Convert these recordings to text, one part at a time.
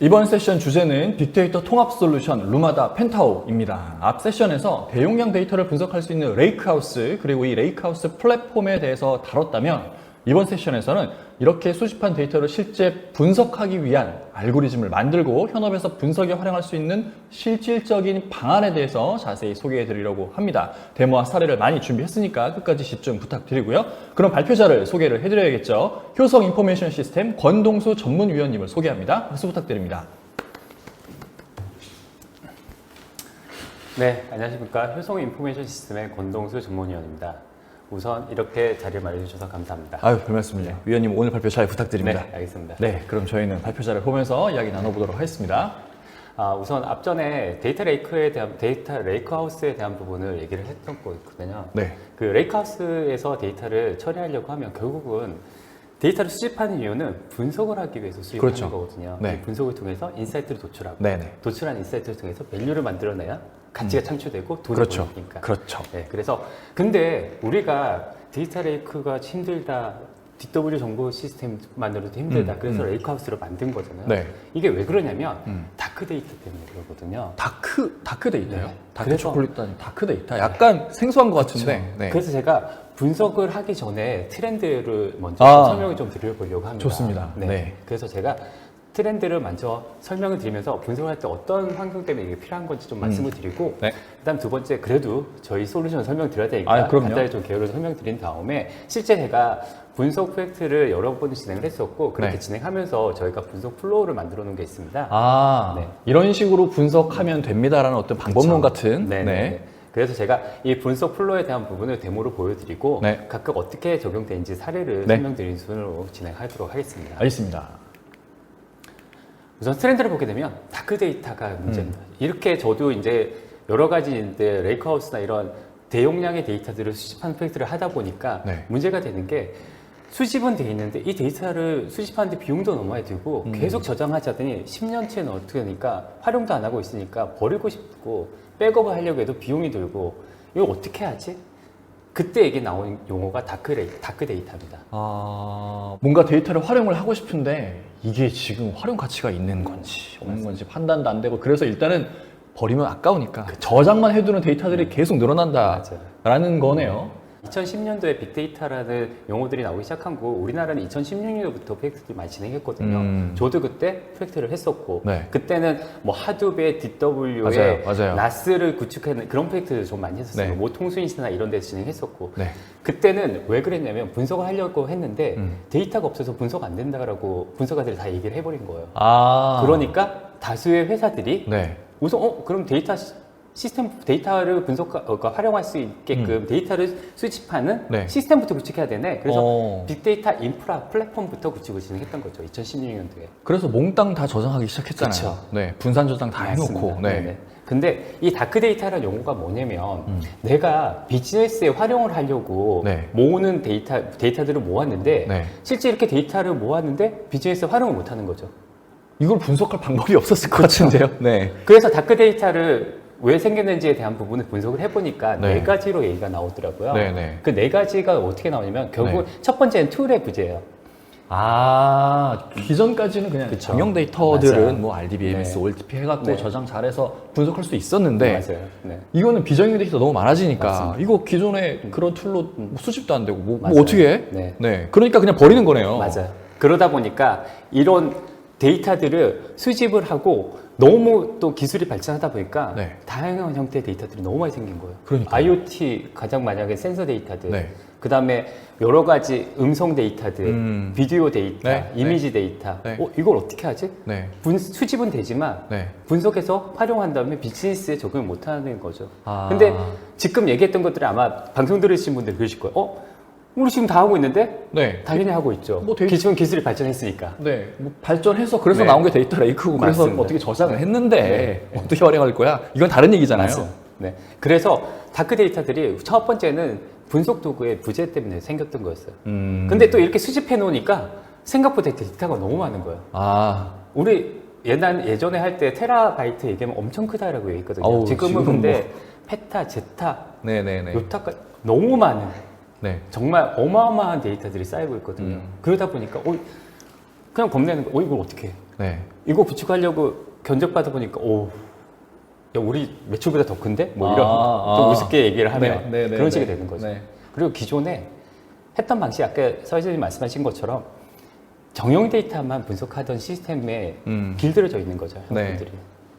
이번 세션 주제는 빅데이터 통합 솔루션 루마다 펜타오입니다. 앞 세션에서 대용량 데이터를 분석할 수 있는 레이크하우스 그리고 이 레이크하우스 플랫폼에 대해서 다뤘다면 이번 세션에서는 이렇게 수집한 데이터를 실제 분석하기 위한 알고리즘을 만들고 현업에서 분석에 활용할 수 있는 실질적인 방안에 대해서 자세히 소개해 드리려고 합니다. 데모와 사례를 많이 준비했으니까 끝까지 집중 부탁드리고요. 그럼 발표자를 소개를 해드려야겠죠. 효성 인포메이션 시스템 권동수 전문위원님을 소개합니다. 박수 부탁드립니다. 네, 안녕하십니까. 효성 인포메이션 시스템의 권동수 전문위원입니다. 우선 이렇게 자리를 마련해주셔서 감사합니다. 아유, 별 말씀을요. 위원님 오늘 발표 잘 부탁드립니다. 네, 알겠습니다. 네, 그럼 저희는 발표자를 보면서 이야기 나눠보도록 하겠습니다. 우선 앞전에 데이터 레이크하우스에 대한 부분을 얘기를 했던 거거든요. 네. 그 레이크하우스에서 데이터를 처리하려고 하면 결국은 데이터를 수집하는 이유는 분석을 하기 위해서 수집하는 그렇죠. 거거든요. 네. 분석을 통해서 인사이트를 도출하고 네네. 도출한 인사이트를 통해서 밸류를 만들어내야 가치가 창출되고 돈이 그렇죠. 벌리니까. 그렇죠. 네, 그래서 근데 우리가 데이터 레이크가 힘들다, DW 정보 시스템 만들어도 힘들다. 그래서 레이크하우스를 만든 거잖아요. 네. 이게 왜 그러냐면 다크 데이터 때문에 그러거든요. 다크 데이터요? 네. 다크 그래서- 초콜릿도 아닌 다크 데이터? 약간 생소한 것 같은데. 네. 그래서 제가 분석을 하기 전에 트렌드를 먼저 설명을 좀 드려보려고 합니다. 좋습니다. 네. 그래서 제가 트렌드를 먼저 설명을 드리면서 분석할 때 어떤 환경 때문에 이게 필요한 건지 좀 말씀을 드리고 네. 그다음 두 번째 그래도 저희 솔루션 설명드려야 되니까 아, 그럼요. 간단히 좀 개요를 설명드린 다음에 실제 제가 분석 프로젝트를 여러 번 진행을 했었고 그렇게 네. 진행하면서 저희가 분석 플로우를 만들어 놓은 게 있습니다. 네. 이런 식으로 분석하면 됩니다라는 어떤 방법론 같은. 네. 그래서 제가 이 분석 플로우에 대한 부분을 데모로 보여드리고 네. 각각 어떻게 적용되는지 사례를 네. 설명드리는 순으로 진행하도록 하겠습니다. 알겠습니다. 우선 트렌드를 보게 되면 다크 데이터가 문제입니다. 이렇게 저도 이제 여러 가지 이제 레이크하우스나 이런 대용량의 데이터들을 수집하는 프로젝트를 하다 보니까 네. 문제가 되는 게 수집은 돼 있는데 이 데이터를 수집하는데 비용도 너무 많이 들고 계속 저장하자더니 10년째는 어떻게 되니까 활용도 안 하고 있으니까 버리고 싶고 백업을 하려고 해도 비용이 들고 이거 어떻게 하지? 그때 얘기 나온 용어가 다크 데이터입니다. 뭔가 데이터를 활용을 하고 싶은데 이게 지금 활용 가치가 있는 건지 없는 건지 판단도 안 되고 그래서 일단은 버리면 아까우니까 저장만 해두는 데이터들이 계속 늘어난다라는 거네요. 2010년도에 빅데이터라는 용어들이 나오기 시작한 거 우리나라는 2016년도부터 프로젝트를 많이 진행했거든요. 저도 그때 프로젝트를 했었고 네. 그때는 뭐 하둡에 DW에 맞아요. 나스를 구축하는 그런 프로젝트를 좀 많이 했었어요. 네. 뭐 통수인시나 이런 데서 진행했었고 네. 그때는 왜 그랬냐면 분석을 하려고 했는데 데이터가 없어서 분석 안 된다라고 분석가들이 다 얘기를 해버린 거예요. 그러니까 다수의 회사들이 네. 우선 그럼 데이터를 활용할 수 있게끔 데이터를 수집하는 네. 시스템부터 구축해야 되네. 그래서 빅데이터 인프라 플랫폼부터 구축을 진행했던 거죠. 2016년도에. 그래서 몽땅 다 저장하기 시작했잖아요. 그쵸. 네. 분산 저장 다 해놓고. 네. 네네. 근데 이 다크 데이터라는 용어가 뭐냐면 내가 비즈니스에 활용을 하려고 네. 모으는 데이터들을 모았는데 네. 실제 이렇게 데이터를 모았는데 비즈니스에 활용을 못 하는 거죠. 이걸 분석할 방법이 없었을 것 같은데요. 네. 그래서 다크 데이터를 왜 생겼는지에 대한 부분을 분석을 해보니까 네. 네 가지로 얘기가 나오더라고요. 네네. 그 네 가지가 어떻게 나오냐면 결국 네. 첫 번째는 툴의 부재예요. 기존까지는 그냥 그쵸. 정형 데이터들은 맞아요. 뭐 RDBMS, 네. OLTP 해갖고 네. 저장 잘해서 분석할 수 있었는데 맞아요. 네. 이거는 비정형 데이터 너무 많아지니까 맞습니다. 이거 기존에 그런 툴로 수집도 안 되고 뭐 맞아요. 어떻게 해? 네. 그러니까 그냥 버리는 거네요. 맞아요. 그러다 보니까 이런 데이터들을 수집을 하고 너무 또 기술이 발전하다 보니까 네. 다양한 형태의 데이터들이 너무 많이 생긴 거예요. 그러니까요. IoT 가장 만약에 센서 데이터들, 네. 그 다음에 여러 가지 음성 데이터들, 비디오 데이터, 네. 이미지 데이터. 네. 이걸 어떻게 하지? 네. 수집은 되지만 네. 분석해서 활용한 다음에 비즈니스에 적용을 못하는 거죠. 아. 근데 지금 얘기했던 것들이 아마 방송 들으신 분들 그러실 거예요. 우리 지금 다 하고 있는데? 네. 당연히 하고 있죠. 뭐 기존 기술이 발전했으니까. 네. 뭐 발전해서 그래서 네. 나온 게 데이터 레이크고 그래서 맞습니다. 어떻게 저장을 했는데 네. 어떻게 활용할 거야? 이건 다른 얘기잖아요. 맞아요. 네. 그래서 다크 데이터들이 첫 번째는 분석 도구의 부재 때문에 생겼던 거였어요. 근데 또 이렇게 수집해 놓으니까 생각보다 데이터가 너무 많은 거예요. 우리 예전에 할 때 테라바이트 얘기하면 엄청 크다라고 얘기했거든요. 어우, 지금은 지금은 근데 페타, 제타, 네네네. 요타까지 너무 많은 네. 정말 어마어마한 데이터들이 쌓이고 있거든요. 그러다 보니까 그냥 겁내는 거. 이걸 어떻게 해? 네. 이거 구축하려고 견적받아 보니까 오, 야, 우리 매출보다 더 큰데? 뭐 이런 좀 우습게 얘기를 하면 그런 식이 되는 거죠. 네. 그리고 기존에 했던 방식 아까 서희선님 말씀하신 것처럼 정형 데이터만 분석하던 시스템에 길들여져 있는 거죠. 형들이.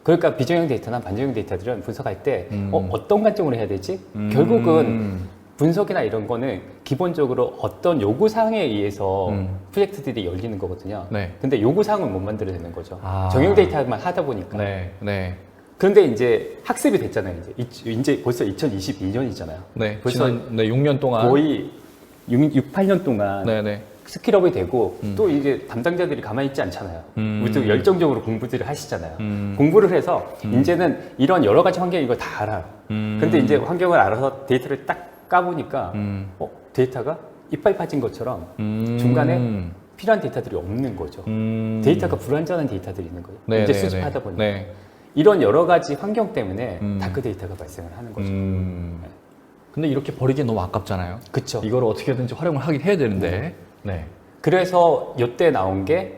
그러니까 비정형 데이터나 반정형 데이터들은 분석할 때 어떤 관점으로 해야 되지? 결국은 분석이나 이런 거는 기본적으로 어떤 요구사항에 의해서 프로젝트들이 열리는 거거든요. 네. 근데 요구사항은 못 만들어내는 거죠. 아. 정형 데이터만 하다 보니까. 네. 네. 그런데 이제 학습이 됐잖아요. 이제 벌써 2022년이잖아요. 네. 벌써 지난 6년 동안 거의 6, 8년 동안 네네. 스킬업이 되고 또 이제 담당자들이 가만히 있지 않잖아요. 또 열정적으로 공부들을 하시잖아요. 공부를 해서 이제는 이런 여러 가지 환경 이걸 다 알아요. 근데 이제 환경을 알아서 데이터를 딱 까보니까 데이터가 이빨 빠진 것처럼 중간에 필요한 데이터들이 없는 거죠. 데이터가 불완전한 데이터들이 있는 거예요. 네, 이제 네, 수집하다 네. 보니까. 네. 이런 여러 가지 환경 때문에 다크 데이터가 발생을 하는 거죠. 근데 이렇게 버리기 너무 아깝잖아요. 그쵸. 이거를 어떻게든지 활용을 하긴 해야 되는데. 네. 그래서 이때 나온 게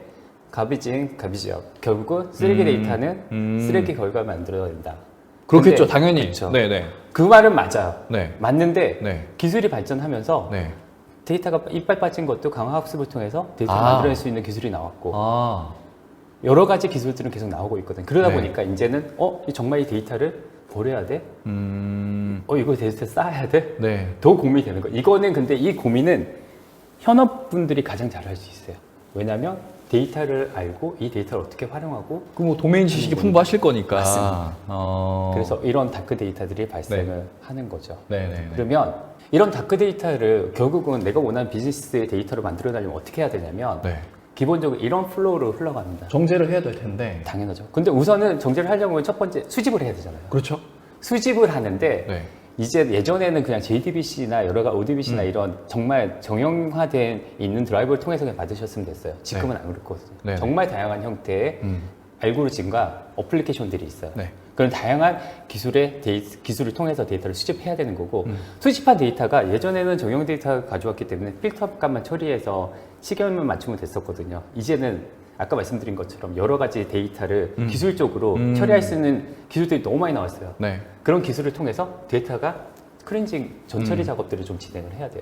가비진, 가비지업. 결국은 쓰레기 데이터는 쓰레기 결과를 만들어야 된다. 그렇겠죠, 근데 당연히. 그쵸. 네네. 그 말은 맞아요. 네. 맞는데 네. 기술이 발전하면서 네. 데이터가 이빨 빠진 것도 강화학습을 통해서 데이터를 아. 만들어낼 수 있는 기술이 나왔고 아. 여러 가지 기술들은 계속 나오고 있거든. 그러다 네. 보니까 이제는 정말 이 데이터를 버려야 돼? 이거 데이터 쌓아야 돼? 네. 더 고민이 되는 거예요. 이거는 근데 이 고민은 현업분들이 가장 잘 할 수 있어요. 왜냐하면 데이터를 알고 이 데이터를 어떻게 활용하고 그 뭐 도메인 지식이 풍부하실 거니까. 맞습니다. 어. 그래서 이런 다크 데이터들이 발생을 하는 거죠. 네네. 그러면 이런 다크 데이터를 결국은 내가 원하는 비즈니스의 데이터를 만들어내려면 어떻게 해야 되냐면 네. 기본적으로 이런 플로우로 흘러갑니다. 정제를 해야 될 텐데. 당연하죠. 근데 우선은 정제를 하려면 첫 번째 수집을 해야 되잖아요. 그렇죠. 수집을 하는데 네. 이제 예전에는 그냥 JDBC나 여러 가지 ODBC나 이런 정말 정형화된 있는 드라이버를 통해서 그냥 받으셨으면 됐어요. 지금은 안 그렇거든요. 네. 정말 다양한 형태의 알고리즘과 어플리케이션들이 있어요. 네. 그런 다양한 기술을 통해서 데이터를 수집해야 되는 거고 수집한 데이터가 예전에는 정형 데이터가 가져왔기 때문에 필터 값만 처리해서 시계만 맞추면 됐었거든요. 이제는 아까 말씀드린 것처럼 여러 가지 데이터를 기술적으로 처리할 수 있는 기술들이 너무 많이 나왔어요. 네. 그런 기술을 통해서 데이터가 클렌징, 전처리 작업들을 좀 진행을 해야 돼요.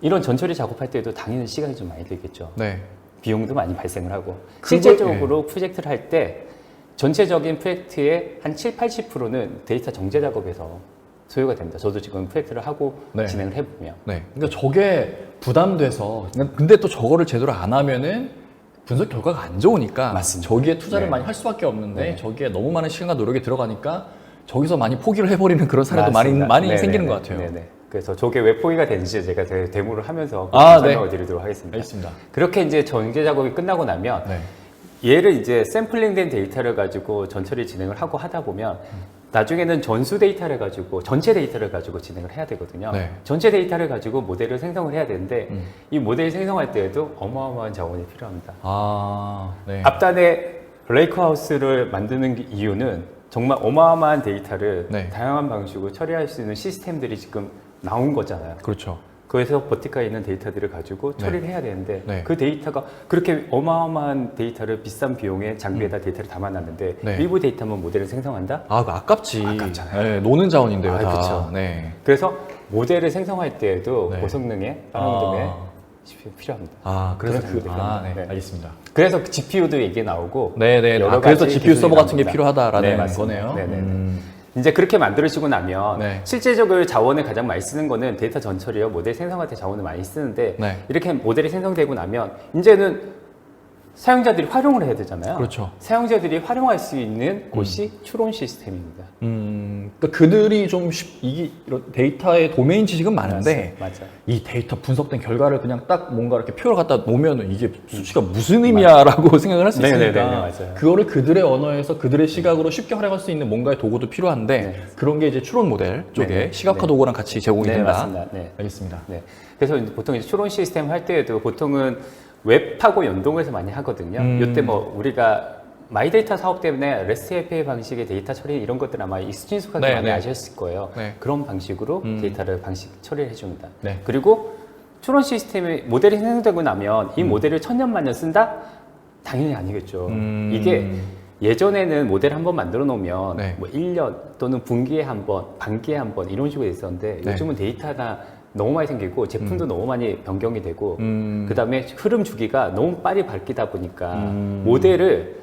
이런 전처리 작업할 때도 당연히 시간이 좀 많이 들겠죠. 네. 비용도 많이 발생을 하고 그걸- 실제적으로 프로젝트를 할 때 전체적인 프로젝트의 한 7, 80%는 데이터 정제 작업에서 소요가 됩니다. 저도 지금 프로젝트를 하고 네. 진행을 해보면. 네. 그러니까 저게 부담돼서 근데 또 저거를 제대로 안 하면은 분석 결과가 안 좋으니까 맞습니다. 저기에 투자를 네. 많이 할 수밖에 없는데 네. 저기에 너무 많은 시간과 노력이 들어가니까 저기서 많이 포기를 해버리는 그런 사례도 많이 맞습니다. 네네네. 생기는 것 같아요. 네네. 그래서 저게 왜 포기가 되는지 제가 데모를 하면서 아, 설명을 드리도록 하겠습니다. 알겠습니다. 그렇게 이제 전개 작업이 끝나고 나면 네. 얘를 이제 샘플링된 데이터를 가지고 전처리 진행을 하고 하다 보면 나중에는 전수 데이터를 가지고 전체 데이터를 가지고 진행을 해야 되거든요. 네. 전체 데이터를 가지고 모델을 생성을 해야 되는데 이 모델 생성할 때에도 어마어마한 자원이 필요합니다. 아, 네. 앞단에 레이크하우스를 만드는 이유는 정말 어마어마한 데이터를 네. 다양한 방식으로 처리할 수 있는 시스템들이 지금 나온 거잖아요. 그렇죠. 그래서 버티카에 있는 데이터들을 가지고 처리를 해야 되는데 네. 그 데이터가 그렇게 어마어마한 데이터를 비싼 비용에 장비에다 데이터를 담아놨는데 네. 일부 데이터만 모델을 생성한다? 아, 그거 아깝지. 아깝잖아요. 네, 노는 자원인데요, 아, 다. 그쵸. 네. 그래서 모델을 생성할 때에도 네. 고성능에 빠른 등에 아. 필요합니다. 아, 그래서 그런 네, 장비들이 네, 네. 알겠습니다. 그래서 GPU도 얘기 나오고 네네. 여러 아, 그래서 가지 GPU 서버 기술이 같은 게 나옵니다. 필요하다라는 네, 맞습니다. 거네요. 네네네. 이제 그렇게 만들어지고 나면 네. 실제적으로 자원을 가장 많이 쓰는 거는 데이터 전처리요. 모델 생성할 때 자원을 많이 쓰는데 네. 이렇게 모델이 생성되고 나면 이제는 사용자들이 활용을 해야 되잖아요. 그렇죠. 사용자들이 활용할 수 있는 곳이 추론 시스템입니다. 그러니까 그들이 좀 이게 이런 데이터의 도메인 지식은 많은데 맞아요. 이 데이터 분석된 결과를 그냥 딱 뭔가 이렇게 표를 갖다 놓으면 이게 수치가 무슨 의미야라고 생각을 할 수 있으니까 네네네, 맞아요. 그거를 그들의 언어에서 그들의 시각으로 쉽게 활용할 수 있는 뭔가의 도구도 필요한데 네. 그런 게 이제 추론 모델 쪽에 네네. 시각화 네. 도구랑 같이 제공이 네, 된다. 맞습니다. 네. 알겠습니다. 네. 그래서 이제 보통 이제 추론 시스템 할 때에도 보통은 웹하고 연동해서 많이 하거든요. 이때 뭐 우리가 마이데이터 사업 때문에 REST API 방식의 데이터 처리 이런 것들 아마 익숙하게 네, 많이 네. 아셨을 거예요. 네. 그런 방식으로 데이터를 처리를 해줍니다. 네. 그리고 추론 시스템이 모델이 생성되고 나면 이 모델을 천년만년 쓴다? 당연히 아니겠죠. 이게 예전에는 모델 한 번 만들어 놓으면 네. 뭐 1년 또는 분기에 한 번, 반기에 한 번 이런 식으로 있었는데 네. 요즘은 데이터가 너무 많이 생기고 제품도 너무 많이 변경이 되고 그 다음에 흐름 주기가 너무 빨리 바뀌다 보니까 모델을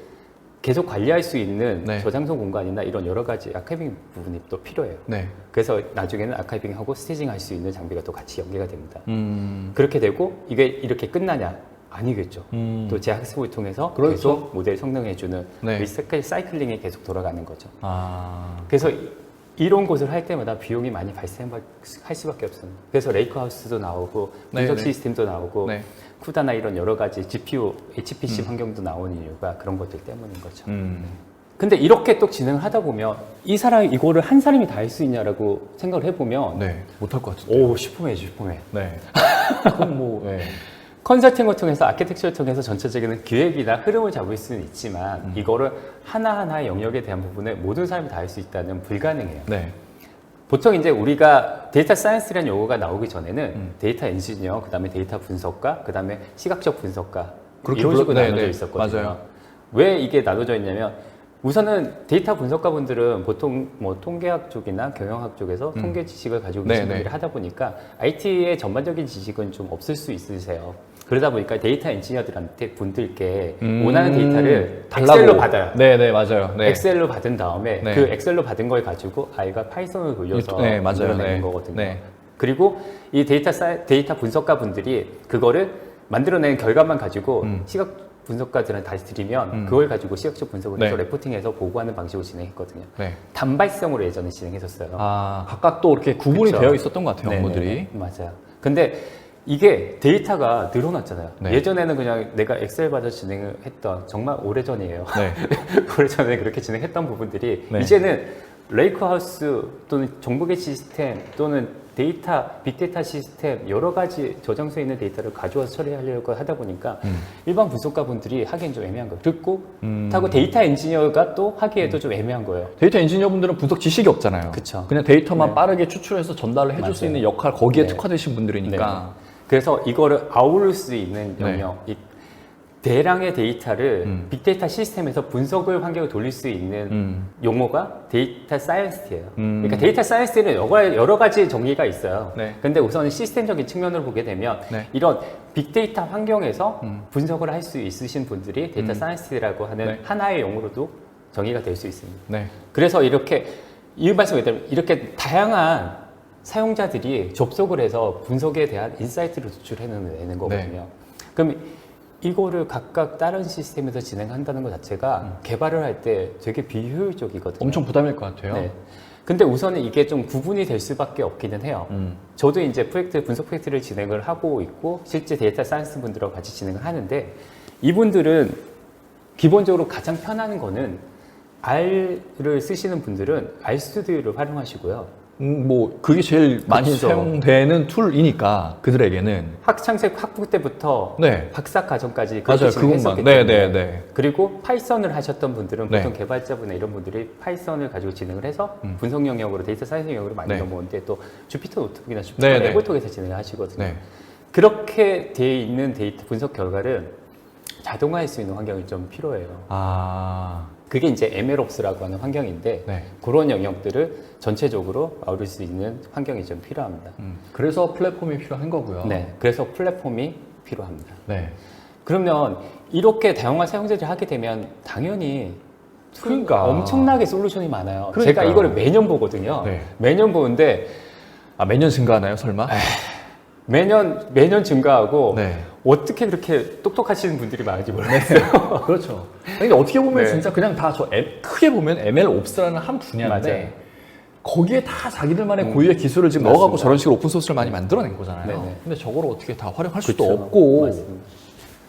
계속 관리할 수 있는 네. 저장소 공간이나 이런 여러 가지 아카이빙 부분이 또 필요해요. 네. 그래서 나중에는 아카이빙하고 스테이징 할 수 있는 장비가 또 같이 연계가 됩니다. 음. 그렇게 되고 이게 이렇게 끝나냐? 아니겠죠. 또 재학습을 통해서 그렇죠. 계속 모델 성능해주는 네. 사이클링이 계속 돌아가는 거죠. 아. 그래서 이런 곳을 할 때마다 비용이 많이 발생할 수밖에 없습니다. 그래서 레이크하우스도 나오고 네, 분석 네. 시스템도 나오고 네. 쿠다나 이런 여러 가지 GPU, HPC 환경도 나오는 이유가 그런 것들 때문인 거죠. 근데 이렇게 또 진행을 하다 보면 이 사람이 이거를 한 사람이 다 할 수 있냐라고 생각을 해보면 네. 못할 것 같은데. 오 슈퍼맨. 네. 그럼 뭐, 네. 컨설팅을 통해서 아키텍처를 통해서 전체적인 기획이나 흐름을 잡을 수는 있지만 이거를 하나하나의 영역에 대한 부분을 모든 사람이 다 할 수 있다는 불가능해요. 네. 보통 이제 우리가 데이터 사이언스라는 용어가 나오기 전에는 데이터 엔지니어, 그 다음에 데이터 분석가, 그 다음에 시각적 분석가 그렇게 이런 식으로 네, 나눠져 네. 있었거든요. 맞아요. 왜 이게 나눠져 있냐면 우선은 데이터 분석가 분들은 보통 뭐 통계학 쪽이나 경영학 쪽에서 통계 지식을 가지고 계신 네, 네. 분들이 하다 보니까 IT의 전반적인 지식은 좀 없을 수 있으세요. 그러다 보니까 데이터 엔지니어들한테 분들께 원하는 데이터를 엑셀로 받아요. 네네, 맞아요. 네. 엑셀로 받은 다음에 네. 그 엑셀로 받은 걸 가지고 아이가 파이썬을 돌려서 네, 맞아요. 만들어내는 네. 거거든요. 네. 그리고 이 데이터 분석가 분들이 그거를 만들어낸 결과만 가지고 시각 분석가들한테 다시 드리면 그걸 가지고 시각적 분석을 해서 네. 레포팅해서 보고하는 방식으로 진행했거든요. 네. 단발성으로 예전에 진행했었어요. 아, 각각 또 이렇게 구분이 그쵸. 되어 있었던 것 같아요, 네네네. 업무들이. 맞아요. 근데 이게 데이터가 늘어났잖아요. 네. 예전에는 그냥 내가 엑셀 받아 진행을 했던 정말 오래전이에요. 네. 오래전에 그렇게 진행했던 부분들이 네. 이제는 레이크하우스 또는 정보계 시스템 또는 데이터, 빅데이터 시스템 여러 가지 저장소에 있는 데이터를 가져와서 처리하려고 하다 보니까 일반 분석가 분들이 하기엔 좀 애매한 거예요. 그리고 하고 데이터 엔지니어가 또 하기에도 좀 애매한 거예요. 데이터 엔지니어분들은 분석 지식이 없잖아요. 그쵸. 그냥 데이터만 네. 빠르게 추출해서 전달을 해줄 수 맞아요. 있는 역할, 거기에 네. 특화되신 분들이니까. 네. 그래서 이거를 아우를 수 있는 네. 영역, 이 대량의 데이터를 빅데이터 시스템에서 분석을 환경을 돌릴 수 있는 용어가 데이터 사이언스예요. 그러니까 데이터 사이언스는 여러 가지 정의가 있어요. 네. 근데 우선 시스템적인 측면으로 보게 되면 네. 이런 빅데이터 환경에서 분석을 할 수 있으신 분들이 데이터 사이언스라고 하는 네. 하나의 용어로도 정의가 될 수 있습니다. 네. 그래서 이렇게 이 말씀을 드리면 이렇게 다양한 사용자들이 접속을 해서 분석에 대한 인사이트를 도출해내는 거거든요. 그럼 이거를 각각 다른 시스템에서 진행한다는 것 자체가 개발을 할 때 되게 비효율적이거든요. 엄청 부담일 것 같아요. 네. 근데 우선은 이게 좀 구분이 될 수밖에 없기는 해요. 저도 이제 분석 프로젝트를 진행을 하고 있고 실제 데이터 사이언스 분들하고 같이 진행을 하는데 이분들은 기본적으로 가장 편한 거는 R을 쓰시는 분들은 RStudi오를 활용하시고요. 뭐 그게 제일 많이 그쵸. 사용되는 툴이니까 그들에게는. 학창책 학부 때부터 네. 박사 과정까지 그렇게 맞아요. 진행했었기 그것만. 때문에 네. 그리고 파이썬을 하셨던 분들은 네. 보통 개발자분이나 이런 분들이 파이썬을 가지고 진행을 해서 분석 영역으로 데이터 사이언스 영역으로 많이 네. 넘어오는데 또 주피터 노트북이나 주피터 네, 네. 앱을 통해서 진행을 하시거든요. 네. 그렇게 돼 있는 데이터 분석 결과를 자동화할 수 있는 환경이 좀 필요해요. 아. 그게 이제 MLOps라고 하는 환경인데 네. 그런 영역들을 전체적으로 아우를 수 있는 환경이 좀 필요합니다. 그래서 플랫폼이 필요한 거고요. 네, 그래서 플랫폼이 필요합니다. 네. 그러면 이렇게 다양한 사용자들이 하게 되면 당연히 그러니까. 엄청나게 솔루션이 많아요. 그러니까요. 제가 이거를 매년 보거든요. 네. 매년 보는데 아, 매년 증가하나요, 설마? 매년 증가하고 네. 어떻게 그렇게 똑똑하시는 분들이 많은지 몰랐어요. 그렇죠. 근데 어떻게 보면 네. 진짜 그냥 다 크게 보면 MLOps라는 한 분야인데 맞아요. 거기에 다 자기들만의 고유의 기술을 지금 넣어갖고 맞습니다. 저런 식으로 오픈소스를 많이 만들어낸 거잖아요. 네네. 근데 저거를 어떻게 다 활용할 수도 그쵸. 없고 맞습니다.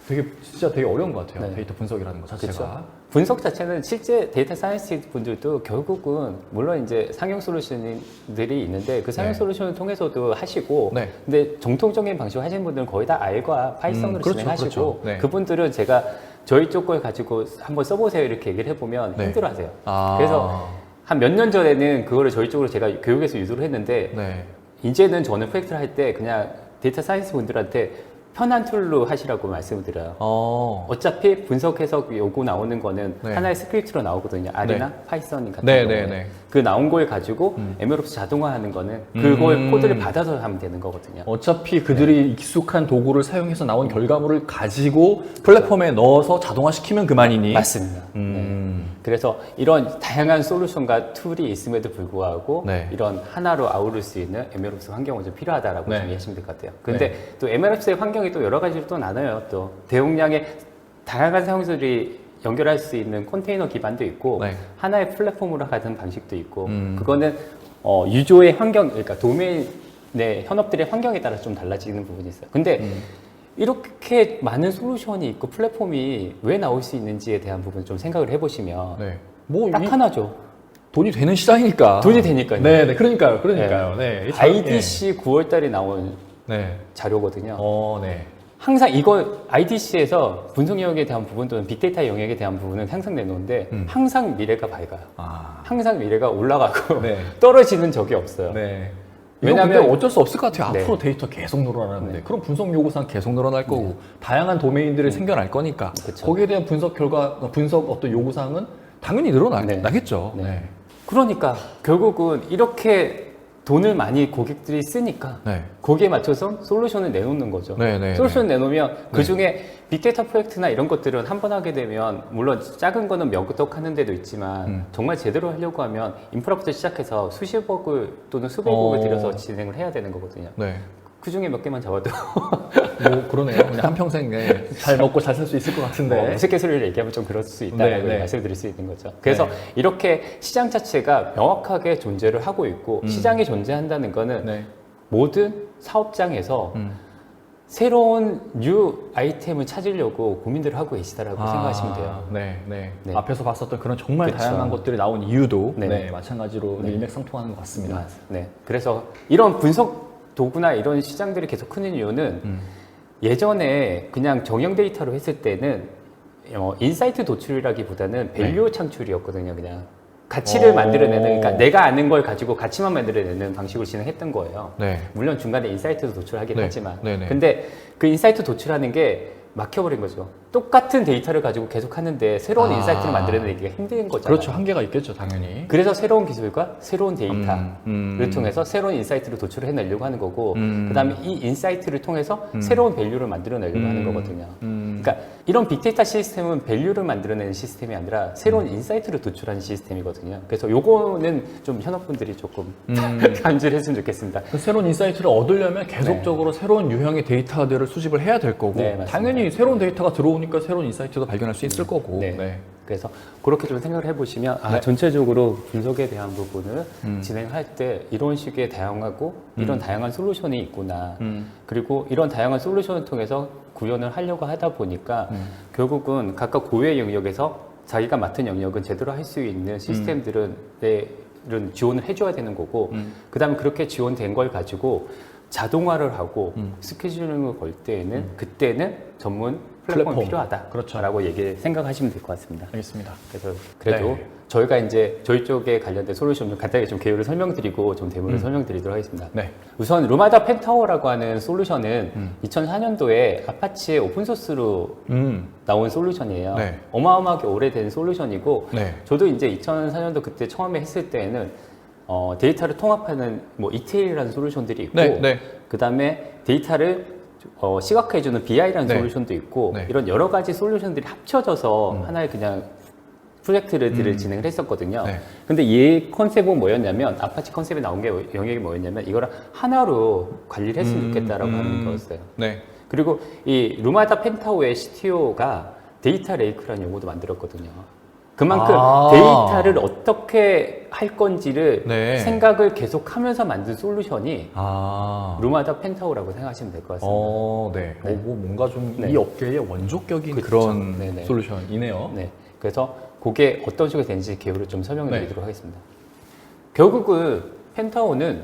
되게 진짜 되게 어려운 것 같아요. 네. 데이터 분석이라는 것 자체가. 그렇죠. 분석 자체는 실제 데이터 사이언스 분들도 결국은 물론 이제 상용 솔루션들이 있는데 그 상용 네. 솔루션을 통해서도 하시고 네. 근데 정통적인 방식으로 하시는 분들은 거의 다 R과 파이썬으로 그렇죠, 진행하시고 그렇죠. 네. 그분들은 제가 저희 쪽 걸 가지고 한번 써보세요 이렇게 얘기를 해보면 네. 힘들어하세요. 아. 그래서 한 몇 년 전에는 그거를 저희 쪽으로 제가 교육에서 유도를 했는데 네. 이제는 저는 프로젝트를 할 때 그냥 데이터 사이언스 분들한테 편한 툴로 하시라고 말씀을 드려요. 어. 어차피 분석 해석 요구 나오는 거는 네. 하나의 스크립트로 나오거든요. R이나 네. 파이썬 같은 네, 경우에. 네, 네. 그 나온 걸 가지고 MLOps 자동화하는 거는 그걸 코드를 받아서 하면 되는 거거든요. 어차피 그들이 익숙한 도구를 사용해서 나온 결과물을 가지고 플랫폼에 넣어서 자동화시키면 그만이니. 맞습니다. 네. 그래서 이런 다양한 솔루션과 툴이 있음에도 불구하고 네. 이런 하나로 아우를 수 있는 MLOps 환경은 좀 필요하다라고 네. 좀 이해하시면 될 것 같아요. 근데 또 MLOps의 환경이 또 여러 가지로 또 나눠요. 또 대용량의 다양한 사용자들이 연결할 수 있는 컨테이너 기반도 있고 네. 하나의 플랫폼으로 가는 방식도 있고 그거는 유조의 환경, 그러니까 도메인의 현업들의 환경에 따라 좀 달라지는 부분이 있어요. 근데 이렇게 많은 솔루션이 있고 플랫폼이 왜 나올 수 있는지에 대한 부분 좀 생각을 해보시면 네. 뭐 딱 이 하나죠. 돈이 되는 시장이니까. 돈이 되니까요. 네, 네. 그러니까요. 네. 이 자- IDC 9월달에 나온 네. 자료거든요. 네. 항상 이거 IDC에서 분석 영역에 대한 부분 또는 빅데이터 영역에 대한 부분은 항상 내놓는데 항상 미래가 밝아요. 아. 항상 미래가 올라가고 네. 떨어지는 적이 없어요. 네. 왜냐하면- 왜냐하면 어쩔 수 없을 것 같아요. 네. 앞으로 데이터 계속 늘어나는데 네. 그럼 분석 요구사항 계속 늘어날 거고 다양한 도메인들이 생겨날 거니까 그쵸. 거기에 대한 분석 결과 분석 어떤 요구사항은 당연히 늘어나겠죠. 네. 네. 그러니까 결국은 이렇게 돈을 많이 고객들이 쓰니까 네. 거기에 맞춰서 솔루션을 내놓는 거죠. 네, 네, 솔루션 내놓으면 그 중에 빅데이터 프로젝트나 이런 것들은 한 번 하게 되면 물론 작은 거는 몇억 하는 데도 있지만 정말 제대로 하려고 하면 인프라부터 시작해서 수십억을 또는 수백억을 들여서 진행을 해야 되는 거거든요. 네. 그 중에 몇 개만 잡아도 뭐 그러네요. 그냥 한평생 잘 먹고 잘 살 수 있을 것 같은데. 우스갯소리를 얘기하면 좀 그럴 수 있다라고 네, 네. 말씀드릴 수 있는 거죠. 그래서 네. 이렇게 시장 자체가 명확하게 존재를 하고 있고 시장이 존재한다는 거는 네. 모든 사업장에서 새로운 뉴 아이템을 찾으려고 고민들을 하고 계시다라고 생각하시면 돼요. 네, 네, 네. 앞에서 봤었던 그런 정말 그쵸. 다양한 것들이 나온 이유도 네. 네, 마찬가지로 네. 일맥상통하는 것 같습니다. 네. 그래서 이런 분석 도구나 이런 시장들이 계속 크는 이유는 예전에 그냥 정형 데이터로 했을 때는 인사이트 도출이라기보다는 밸류 창출이었거든요. 그냥 가치를 만들어내는, 그러니까 내가 아는 걸 가지고 가치만 만들어내는 방식으로 진행했던 거예요. 네. 물론 중간에 인사이트도 도출하긴 네. 하지만, 네네. 근데 그 인사이트 도출하는 게 막혀버린 거죠. 똑같은 데이터를 가지고 계속 하는데 새로운 인사이트를 만들어내기가 힘든 거잖아요. 그렇죠. 한계가 있겠죠, 당연히. 그래서 새로운 기술과 새로운 데이터를 음. 통해서 새로운 인사이트를 도출을 해내려고 하는 거고 그다음에 이 인사이트를 통해서 새로운 밸류를 만들어내려고 하는 거거든요. 그러니까 이런 빅데이터 시스템은 밸류를 만들어내는 시스템이 아니라 새로운 인사이트를 도출하는 시스템이거든요. 그래서 요거는 좀 현업분들이 조금 감지를 했으면 좋겠습니다. 그 새로운 인사이트를 얻으려면 계속적으로 새로운 유형의 데이터들을 수집을 해야 될 거고 네, 맞습니다. 당연히 새로운 데이터가 들어오니까 새로운 인사이트도 발견할 수 있을 거고 네. 네. 그래서 그렇게 좀 생각을 해보시면 네. 전체적으로 분석에 대한 부분을 진행할 때 이런 식의 다양하고 이런 다양한 솔루션이 있구나. 그리고 이런 다양한 솔루션을 통해서 구현을 하려고 하다 보니까 결국은 각각 고유의 영역에서 자기가 맡은 영역은 제대로 할 수 있는 시스템들은 지원을 해줘야 되는 거고 그 다음에 그렇게 지원된 걸 가지고 자동화를 하고 스케줄링을 걸 때에는 그때는 전문 플랫폼이 플랫폼. 필요하다. 그렇죠. 라고 생각하시면 될 것 같습니다. 알겠습니다. 그래서 그래도 네. 저희가 이제 저희 쪽에 관련된 솔루션 좀 간단하게 좀 개요를 설명드리고 좀 데모를 설명드리도록 하겠습니다. 네. 우선 루마다 펜타워라고 하는 솔루션은 2004년도에 아파치의 오픈소스로 나온 솔루션이에요. 네. 어마어마하게 오래된 솔루션이고 네. 저도 이제 2004년도 그때 처음에 했을 때는 데이터를 통합하는 뭐 ETL이라는 솔루션들이 있고 네, 네. 그 다음에 데이터를 시각화해주는 BI라는 네. 솔루션도 있고 네. 이런 여러 가지 솔루션들이 합쳐져서 하나의 그냥 프로젝트를 진행을 했었거든요. 네. 근데 이 컨셉은 뭐였냐면 아파치 컨셉에 나온 게 영역이 뭐였냐면 이거를 하나로 관리를 했으면 좋겠다라고 하는 거였어요. 네. 그리고 이 루마다 펜타워의 CTO가 데이터 레이크라는 용어도 만들었거든요. 그만큼 데이터를 어떻게 할 건지를 네. 생각을 계속하면서 만든 솔루션이 루마다 펜타워라고 생각하시면 될 것 같습니다. 네. 네. 뭐 뭔가 좀 이 네. 업계의 원조격인 그쵸. 그런 네네. 솔루션이네요. 네. 그래서 그게 어떤 식으로 되는지 개요를 좀 설명을 네. 드리도록 하겠습니다. 결국은 펜타워는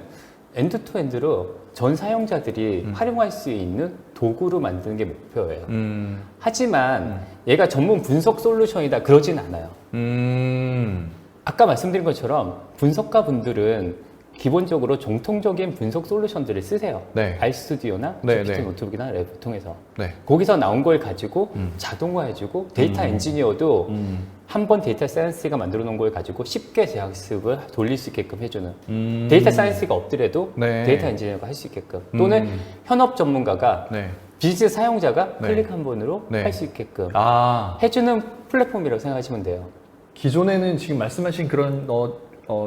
엔드투엔드로 전 사용자들이 활용할 수 있는 도구로 만드는 게 목표예요. 하지만 얘가 전문 분석 솔루션이다 그러진 않아요. 아까 말씀드린 것처럼 분석가 분들은 기본적으로 정통적인 분석 솔루션들을 쓰세요. 네. RStudi오나 네, GPT 네. 노트북이나 랩을 통해서. 네. 거기서 나온 걸 가지고 자동화해주고 데이터 엔지니어도 한 번 데이터 사이언스가 만들어 놓은 걸 가지고 쉽게 재학습을 돌릴 수 있게끔 해주는 데이터 사이언스가 없더라도 네. 데이터 엔지니어가 할 수 있게끔 또는 현업 전문가가 네. 비즈니스 사용자가 네. 클릭 한 번으로 네. 할 수 있게끔 아, 해주는 플랫폼이라고 생각하시면 돼요. 기존에는 지금 말씀하신 그런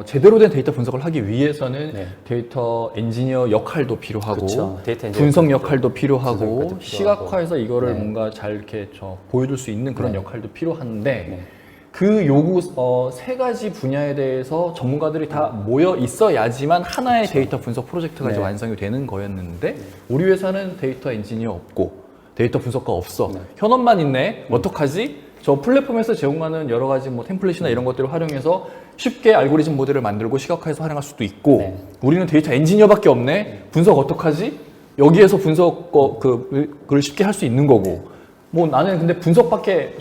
제대로 된 데이터 분석을 하기 위해서는 네. 데이터 엔지니어 역할도 필요하고 그렇죠. 데이터 엔지니어 분석 역할도 역할도 필요하고 분석 역할도 필요하고. 시각화해서 이거를 네. 뭔가 잘 이렇게 보여줄 수 있는 그런 네. 역할도 필요한데 네. 그 요구 세 가지 분야에 대해서 전문가들이 다 모여 있어야지만 하나의 데이터 분석 프로젝트가 이제 네. 완성이 되는 거였는데 우리 회사는 데이터 엔지니어 없고 데이터 분석가 없어. 네. 현업만 있네. 어떡하지? 저 플랫폼에서 제공하는 여러 가지 뭐 템플릿이나 이런 것들을 활용해서 쉽게 알고리즘 모델을 만들고 시각화해서 활용할 수도 있고 네. 우리는 데이터 엔지니어밖에 없네. 분석 어떡하지? 여기에서 분석 그걸 쉽게 할 수 있는 거고 뭐 나는 근데 분석밖에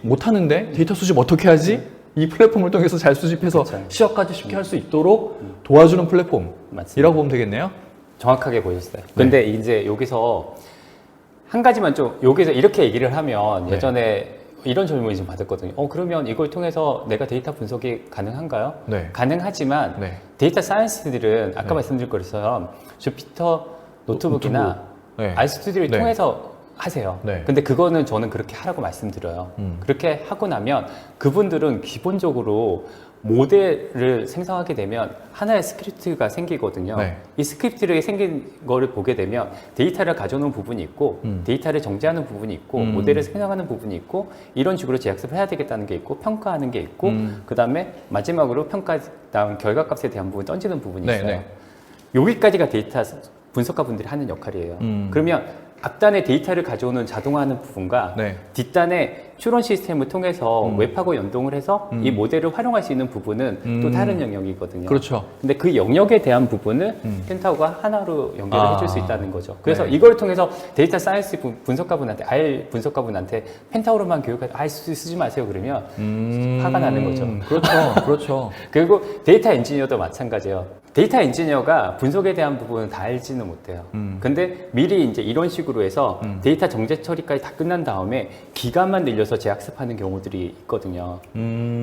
못 하는데 데이터 수집 어떻게 하지? 이 플랫폼을 통해서 잘 수집해서 그렇죠. 시각까지 쉽게 할 수 있도록 도와주는 플랫폼이라고 맞습니다. 보면 되겠네요. 정확하게 보셨어요. 근데 이제 여기서 한 가지만 좀 여기서 이렇게 얘기를 하면 네. 예전에 이런 질문을 좀 받았거든요. 그러면 이걸 통해서 내가 데이터 분석이 가능한가요? 네. 가능하지만 네. 데이터 사이언스들은 아까 네. 말씀드린 것처럼 주피터 노트북이나 노트북. 네. RStudi오를 네. 통해서 하세요. 네. 근데 그거는 저는 그렇게 하라고 말씀드려요. 그렇게 하고 나면 그분들은 기본적으로 모델을 생성하게 되면 하나의 스크립트가 생기거든요. 네. 이 스크립트가 생긴 거를 보게 되면 데이터를 가져오는 부분이 있고 데이터를 정제하는 부분이 있고 모델을 생성하는 부분이 있고 이런 식으로 재학습을 해야 되겠다는 게 있고 평가하는 게 있고 그 다음에 마지막으로 평가 다음 결과값에 대한 부분 던지는 부분이 네, 있어요. 네. 여기까지가 데이터 분석가 분들이 하는 역할이에요. 그러면 앞단에 데이터를 가져오는 자동화하는 부분과 네. 뒷단에 추론 시스템을 통해서 웹하고 연동을 해서 이 모델을 활용할 수 있는 부분은 또 다른 영역이거든요. 그렇죠. 근데 그 영역에 대한 부분을 펜타고가 하나로 연결을 아. 해줄 수 있다는 거죠. 그래서 네. 이걸 통해서 데이터 사이언스 분석가분한테 R 분석가분한테 펜타고로만 교육할 R 쓰지 마세요 그러면 화가 나는 거죠. 그렇죠. 그렇죠. 그리고 데이터 엔지니어도 마찬가지예요. 데이터 엔지니어가 분석에 대한 부분은 다 알지는 못해요. 근데 미리 이제 이런 식으로 해서 데이터 정제 처리까지 다 끝난 다음에 기간만 늘려서 재학습하는 경우들이 있거든요.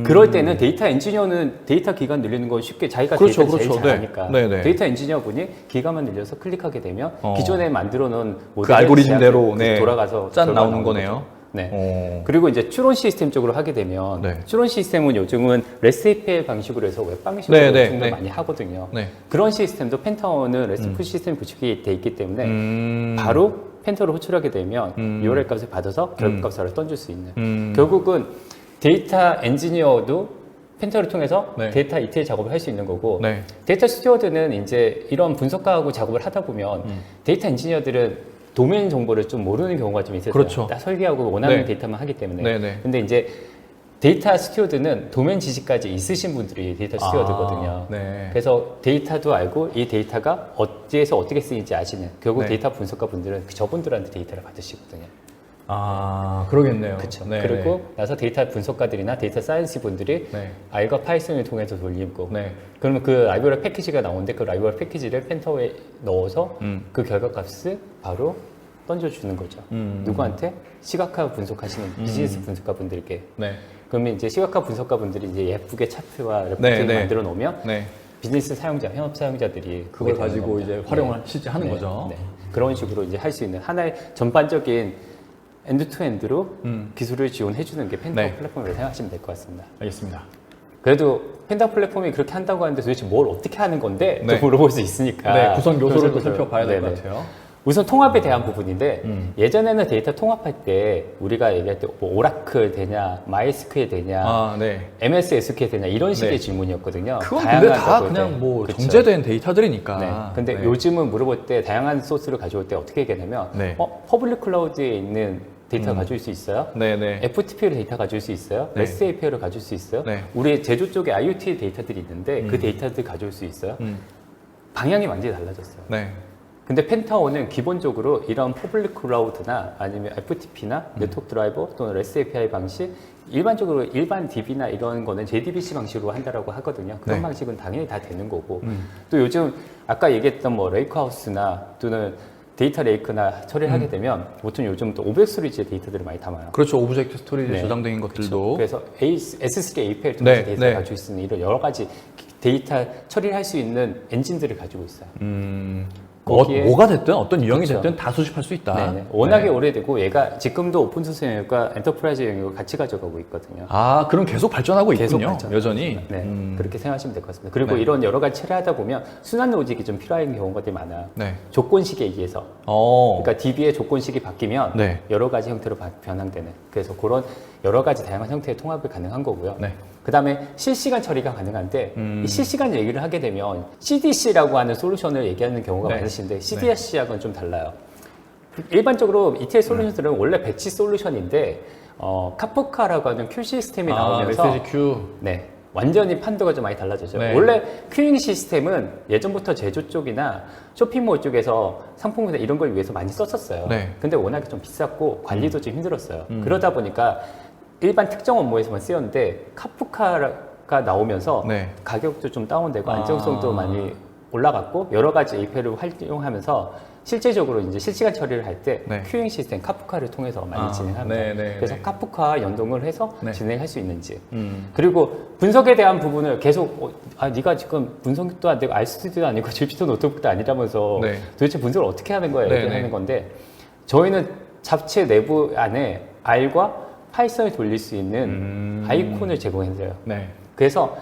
그럴 때는 데이터 엔지니어는 데이터 기간 늘리는 건 쉽게 자기가 그렇죠, 데이터 제일 그렇죠. 잘하니까 네. 네, 네. 데이터 엔지니어 분이 기간만 늘려서 클릭하게 되면 기존에 만들어 놓은 그 알고리즘대로 네. 돌아가서 짠 결과가 나오는 거네요. 거죠. 네. 오. 그리고 이제 추론 시스템 쪽으로 하게 되면 네. 추론 시스템은 요즘은 REST API 방식으로 해서 웹 방식으로 네, 네, 정말 네. 많이 하거든요. 네. 그런 시스템도 펜타워는 RESTful 시스템 구축이 돼 있기 때문에 바로 펜타워로 호출하게 되면 URL 값을 받아서 결과값을 던질 수 있는 결국은 데이터 엔지니어도 펜타워를 통해서 네. 데이터 ETL 작업을 할 수 있는 거고 네. 데이터 스튜어드는 이제 이런 분석가하고 작업을 하다 보면 데이터 엔지니어들은 도메인 정보를 좀 모르는 경우가 좀 있어요. 그렇죠. 딱 설계하고 원하는 네. 데이터만 하기 때문에. 네, 네. 근데 이제 데이터 스튜어드는 도메인 지식까지 있으신 분들이 데이터 스튜어드거든요. 아, 네. 그래서 데이터도 알고 이 데이터가 어디에서 어떻게 쓰이는지 아시는 결국 네. 데이터 분석가 분들은 저분들한테 데이터를 받으시거든요. 아, 그러겠네요. 그렇죠. 네, 그리고 나서 데이터 분석가들이나 데이터 사이언스 분들이 네. R과 파이썬을 통해서 돌리고 네. 그러면 그 라이브러리 패키지가 나오는데 그 라이브러리 패키지를 펜타워에 넣어서 그 결과값을 바로 던져주는 거죠. 누구한테? 시각화 분석하시는 비즈니스 분석가 분들께. 네. 그러면 이제 시각화 분석가 분들이 이제 예쁘게 차트와 네, 레포트를 네. 만들어 놓으면 네. 비즈니스 사용자, 현업 사용자들이 그걸 그게 되는 가지고 겁니다. 이제 활용을 실제 하는 네, 거죠. 네. 그런 식으로 이제 할 수 있는 하나의 전반적인 엔드투엔드로 기술을 지원해 주는 게 펜타 네. 플랫폼이라고 생각하시면 될 것 같습니다. 알겠습니다. 그래도 펜타 플랫폼이 그렇게 한다고 하는데 도대체 뭘 어떻게 하는 건데 네. 또 물어볼 수 있으니까 네, 구성 요소를 또 그래서 살펴봐야 될 것 네네. 같아요. 우선 통합에 대한 부분인데 예전에는 데이터 통합할 때 우리가 얘기할 때 뭐 오라클 되냐, 마이스큐엘 되냐, 아, 네. MS SQL 되냐 이런 식의 네. 질문이었거든요. 그건 다양한 근데 다 것들. 그냥 뭐 그쵸. 정제된 데이터들이니까. 네. 근데 네. 요즘은 물어볼 때 다양한 소스를 가져올 때 어떻게 얘기하냐면 네. 퍼블릭 클라우드에 있는 데이터 가져올 수 있어요? 네네. FTP로 데이터 가져올 수 있어요? 네. REST API로 가져올 수 있어요? 네. 우리 제조 쪽에 IoT 데이터들이 있는데 그 데이터들 가져올 수 있어요? 방향이 완전히 달라졌어요. 네. 근데 펜타워는 기본적으로 이런 퍼블릭 클라우드나 아니면 FTP나 네트워크 드라이버 또는 REST API 방식 일반적으로 일반 DB나 이런 거는 JDBC 방식으로 한다라고 하거든요. 그런 네. 방식은 당연히 다 되는 거고 또 요즘 아까 얘기했던 뭐 레이크하우스나 또는 데이터 레이크나 처리를 하게 되면 보통 요즘 또 500스토리지의 데이터들을 많이 담아요. 그렇죠. 오브젝트 스토리지에 네. 저장된 것들도. 그래서 S3 API를 통해서 네, 데이터를 네. 가지고 있는 이런 여러 가지 데이터 처리를 할 수 있는 엔진들을 가지고 있어요. 거기에- 뭐가 됐든 어떤 유형이 그렇죠. 됐든 다 수집할 수 있다. 네네. 워낙에 네. 오래되고 얘가 지금도 오픈소스 영역과 엔터프라이즈 영역을 같이 가져가고 있거든요. 아, 그럼 계속 발전하고 계속 있군요. 발전하고 여전히. 있습니다. 네, 그렇게 생각하시면 될 것 같습니다. 그리고 네. 이런 여러 가지 처리하다 보면 순환 로직이 좀 필요한 경우가 되게 많아요. 네. 조건식에 의해서. 어. 그러니까 DB의 조건식이 바뀌면 네. 여러 가지 형태로 변환되는. 그래서 그런 여러 가지 다양한 형태의 통합이 가능한 거고요. 네. 그 다음에 실시간 처리가 가능한데 이 실시간 얘기를 하게 되면 CDC라고 하는 솔루션을 얘기하는 경우가 네. 많으신데 CDC하고는 좀 달라요. 일반적으로 ETL 솔루션들은 원래 배치 솔루션인데 카프카라고 하는 큐 시스템이 나오면서 메시지 큐. 네, 완전히 판도가 좀 많이 달라졌죠. 네. 원래 큐잉 시스템은 예전부터 제조 쪽이나 쇼핑몰 쪽에서 상품이나 이런 걸 위해서 많이 썼었어요. 네. 근데 워낙에 좀 비쌌고 관리도 좀 힘들었어요. 그러다 보니까 일반 특정 업무에서만 쓰였는데 카프카가 나오면서 네. 가격도 좀 다운되고 아. 안정성도 많이 올라갔고 여러 가지 API를 활용하면서 실제적으로 이제 실시간 처리를 할 때 네. 큐잉 시스템 카프카를 통해서 많이 아, 진행합니다. 네, 네, 그래서 네. 카프카 연동을 해서 네. 진행할 수 있는지 그리고 분석에 대한 부분을 계속 네가 지금 분석도 안 되고 RStudio 아니고 주피터 노트북도 아니라면서 네. 도대체 분석을 어떻게 하는 거야 네, 얘기하는 네. 건데 저희는 잡채 내부 안에 R과 파이썬을 돌릴 수 있는 아이콘을 제공해드려요. 네. 그래서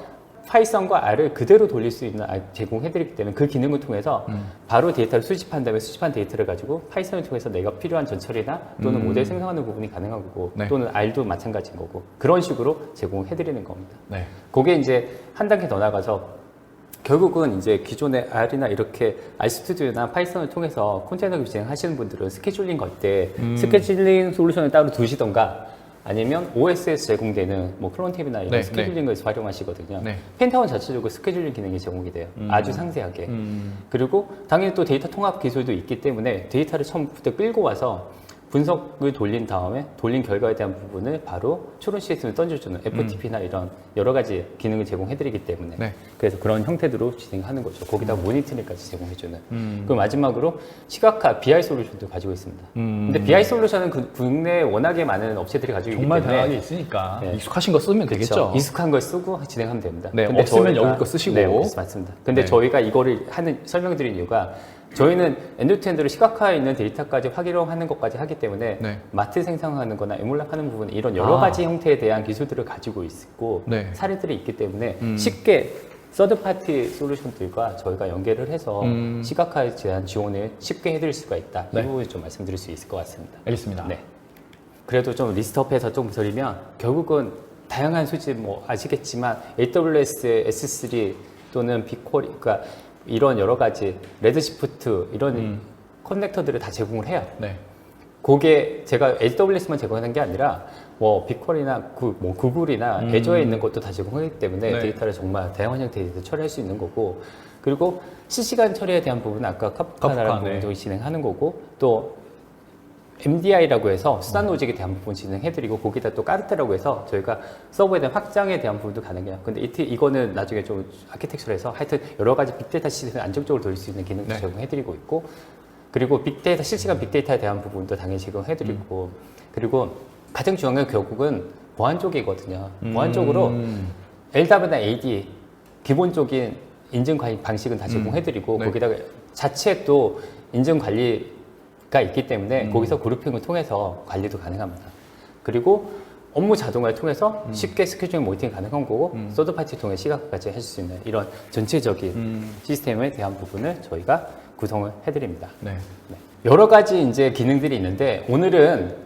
파이썬과 R을 그대로 돌릴 수 있는 제공해드리기 때문에 그 기능을 통해서 바로 데이터를 수집한 다음에 수집한 데이터를 가지고 파이썬을 통해서 내가 필요한 전처리나 또는 모델 생성하는 부분이 가능한 거고 네. 또는 R도 마찬가지인 거고 그런 식으로 제공해드리는 겁니다. 네. 그게 이제 한 단계 더 나가서 결국은 이제 기존의 R이나 이렇게 RStudi오나 파이썬을 통해서 컨테이너 진행하시는 분들은 스케줄링 걸 때 스케줄링 솔루션을 따로 두시던가 아니면 OS에서 제공되는 뭐 클론탭이나 이런 네, 스케줄링을 활용하시거든요. 네. 펜타원 자체적으로 스케줄링 기능이 제공이 돼요. 아주 상세하게. 그리고 당연히 또 데이터 통합 기술도 있기 때문에 데이터를 처음부터 끌고 와서 분석을 돌린 다음에 돌린 결과에 대한 부분을 바로 추론 시스템을 던져주는 FTP나 이런 여러 가지 기능을 제공해드리기 때문에 네. 그래서 그런 형태로 진행하는 거죠. 거기다 모니터링까지 제공해주는. 그리고 마지막으로 시각화 BI 솔루션도 가지고 있습니다. 근데 BI 솔루션은 국내에 워낙에 많은 업체들이 가지고 있기 정말 때문에 다양하게 있으니까 네. 익숙하신 거 쓰면 되겠죠. 그렇죠. 익숙한 걸 쓰고 진행하면 됩니다. 네, 근데 없으면 여기 거 쓰시고. 네, 맞습니다. 근데 네. 저희가 이거를 설명드린 이유가 저희는 엔드투엔드로 시각화에 있는 데이터까지 활용하는 것까지 하기 때문에 네. 마트 생성하는 거나 에뮬락하는 부분 이런 여러 아. 가지 형태에 대한 기술들을 가지고 있고 네. 사례들이 있기 때문에 쉽게 서드파티 솔루션들과 저희가 연계를 해서 시각화에 대한 지원을 쉽게 해드릴 수가 있다. 네. 이 부분을 좀 말씀드릴 수 있을 것 같습니다. 알겠습니다. 네. 그래도 좀 리스트업해서 좀 드리면 결국은 다양한 수집 뭐 아시겠지만 AWS S3 또는 빅쿼리 그러니까 이런 여러 가지 레드시프트 이런 커넥터들을 다 제공을 해요. 네. 그게 제가 AWS만 제공하는 게 아니라 뭐 빅쿼리나 뭐 구글이나 애저에 있는 것도 다 제공하기 때문에 네. 데이터를 정말 다양한 형태의 데이터 처리할 수 있는 거고 그리고 실시간 처리에 대한 부분은 아까 카프카라는 카프카, 네. 부분도 진행하는 거고 또 MDI라고 해서 수단 로직에 대한 부분 진행해드리고 거기다 또 까르테라고 해서 저희가 서버에 대한 확장에 대한 부분도 가능해요. 근데 이거는 나중에 좀 아키텍처에서 하여튼 여러 가지 빅데이터 시스템을 안정적으로 돌릴 수 있는 기능도 네. 제공해드리고 있고 그리고 빅데이터 실시간 빅데이터에 대한 부분도 당연히 제공해드리고 그리고 가장 중요한 건 결국은 보안 쪽이거든요. 보안 쪽으로 LW나 AD 기본적인 인증 관리 방식은 다 제공해드리고 네. 거기다가 자체 또 인증 관리가 있기 때문에 거기서 그룹핑을 통해서 관리도 가능합니다. 그리고 업무 자동화를 통해서 쉽게 스케줄링 모니터링 가능한 거고 서드파티 통해 시각까지 할 수 있는 이런 전체적인 시스템에 대한 부분을 저희가 구성을 해드립니다. 네. 네. 여러 가지 이제 기능들이 있는데 오늘은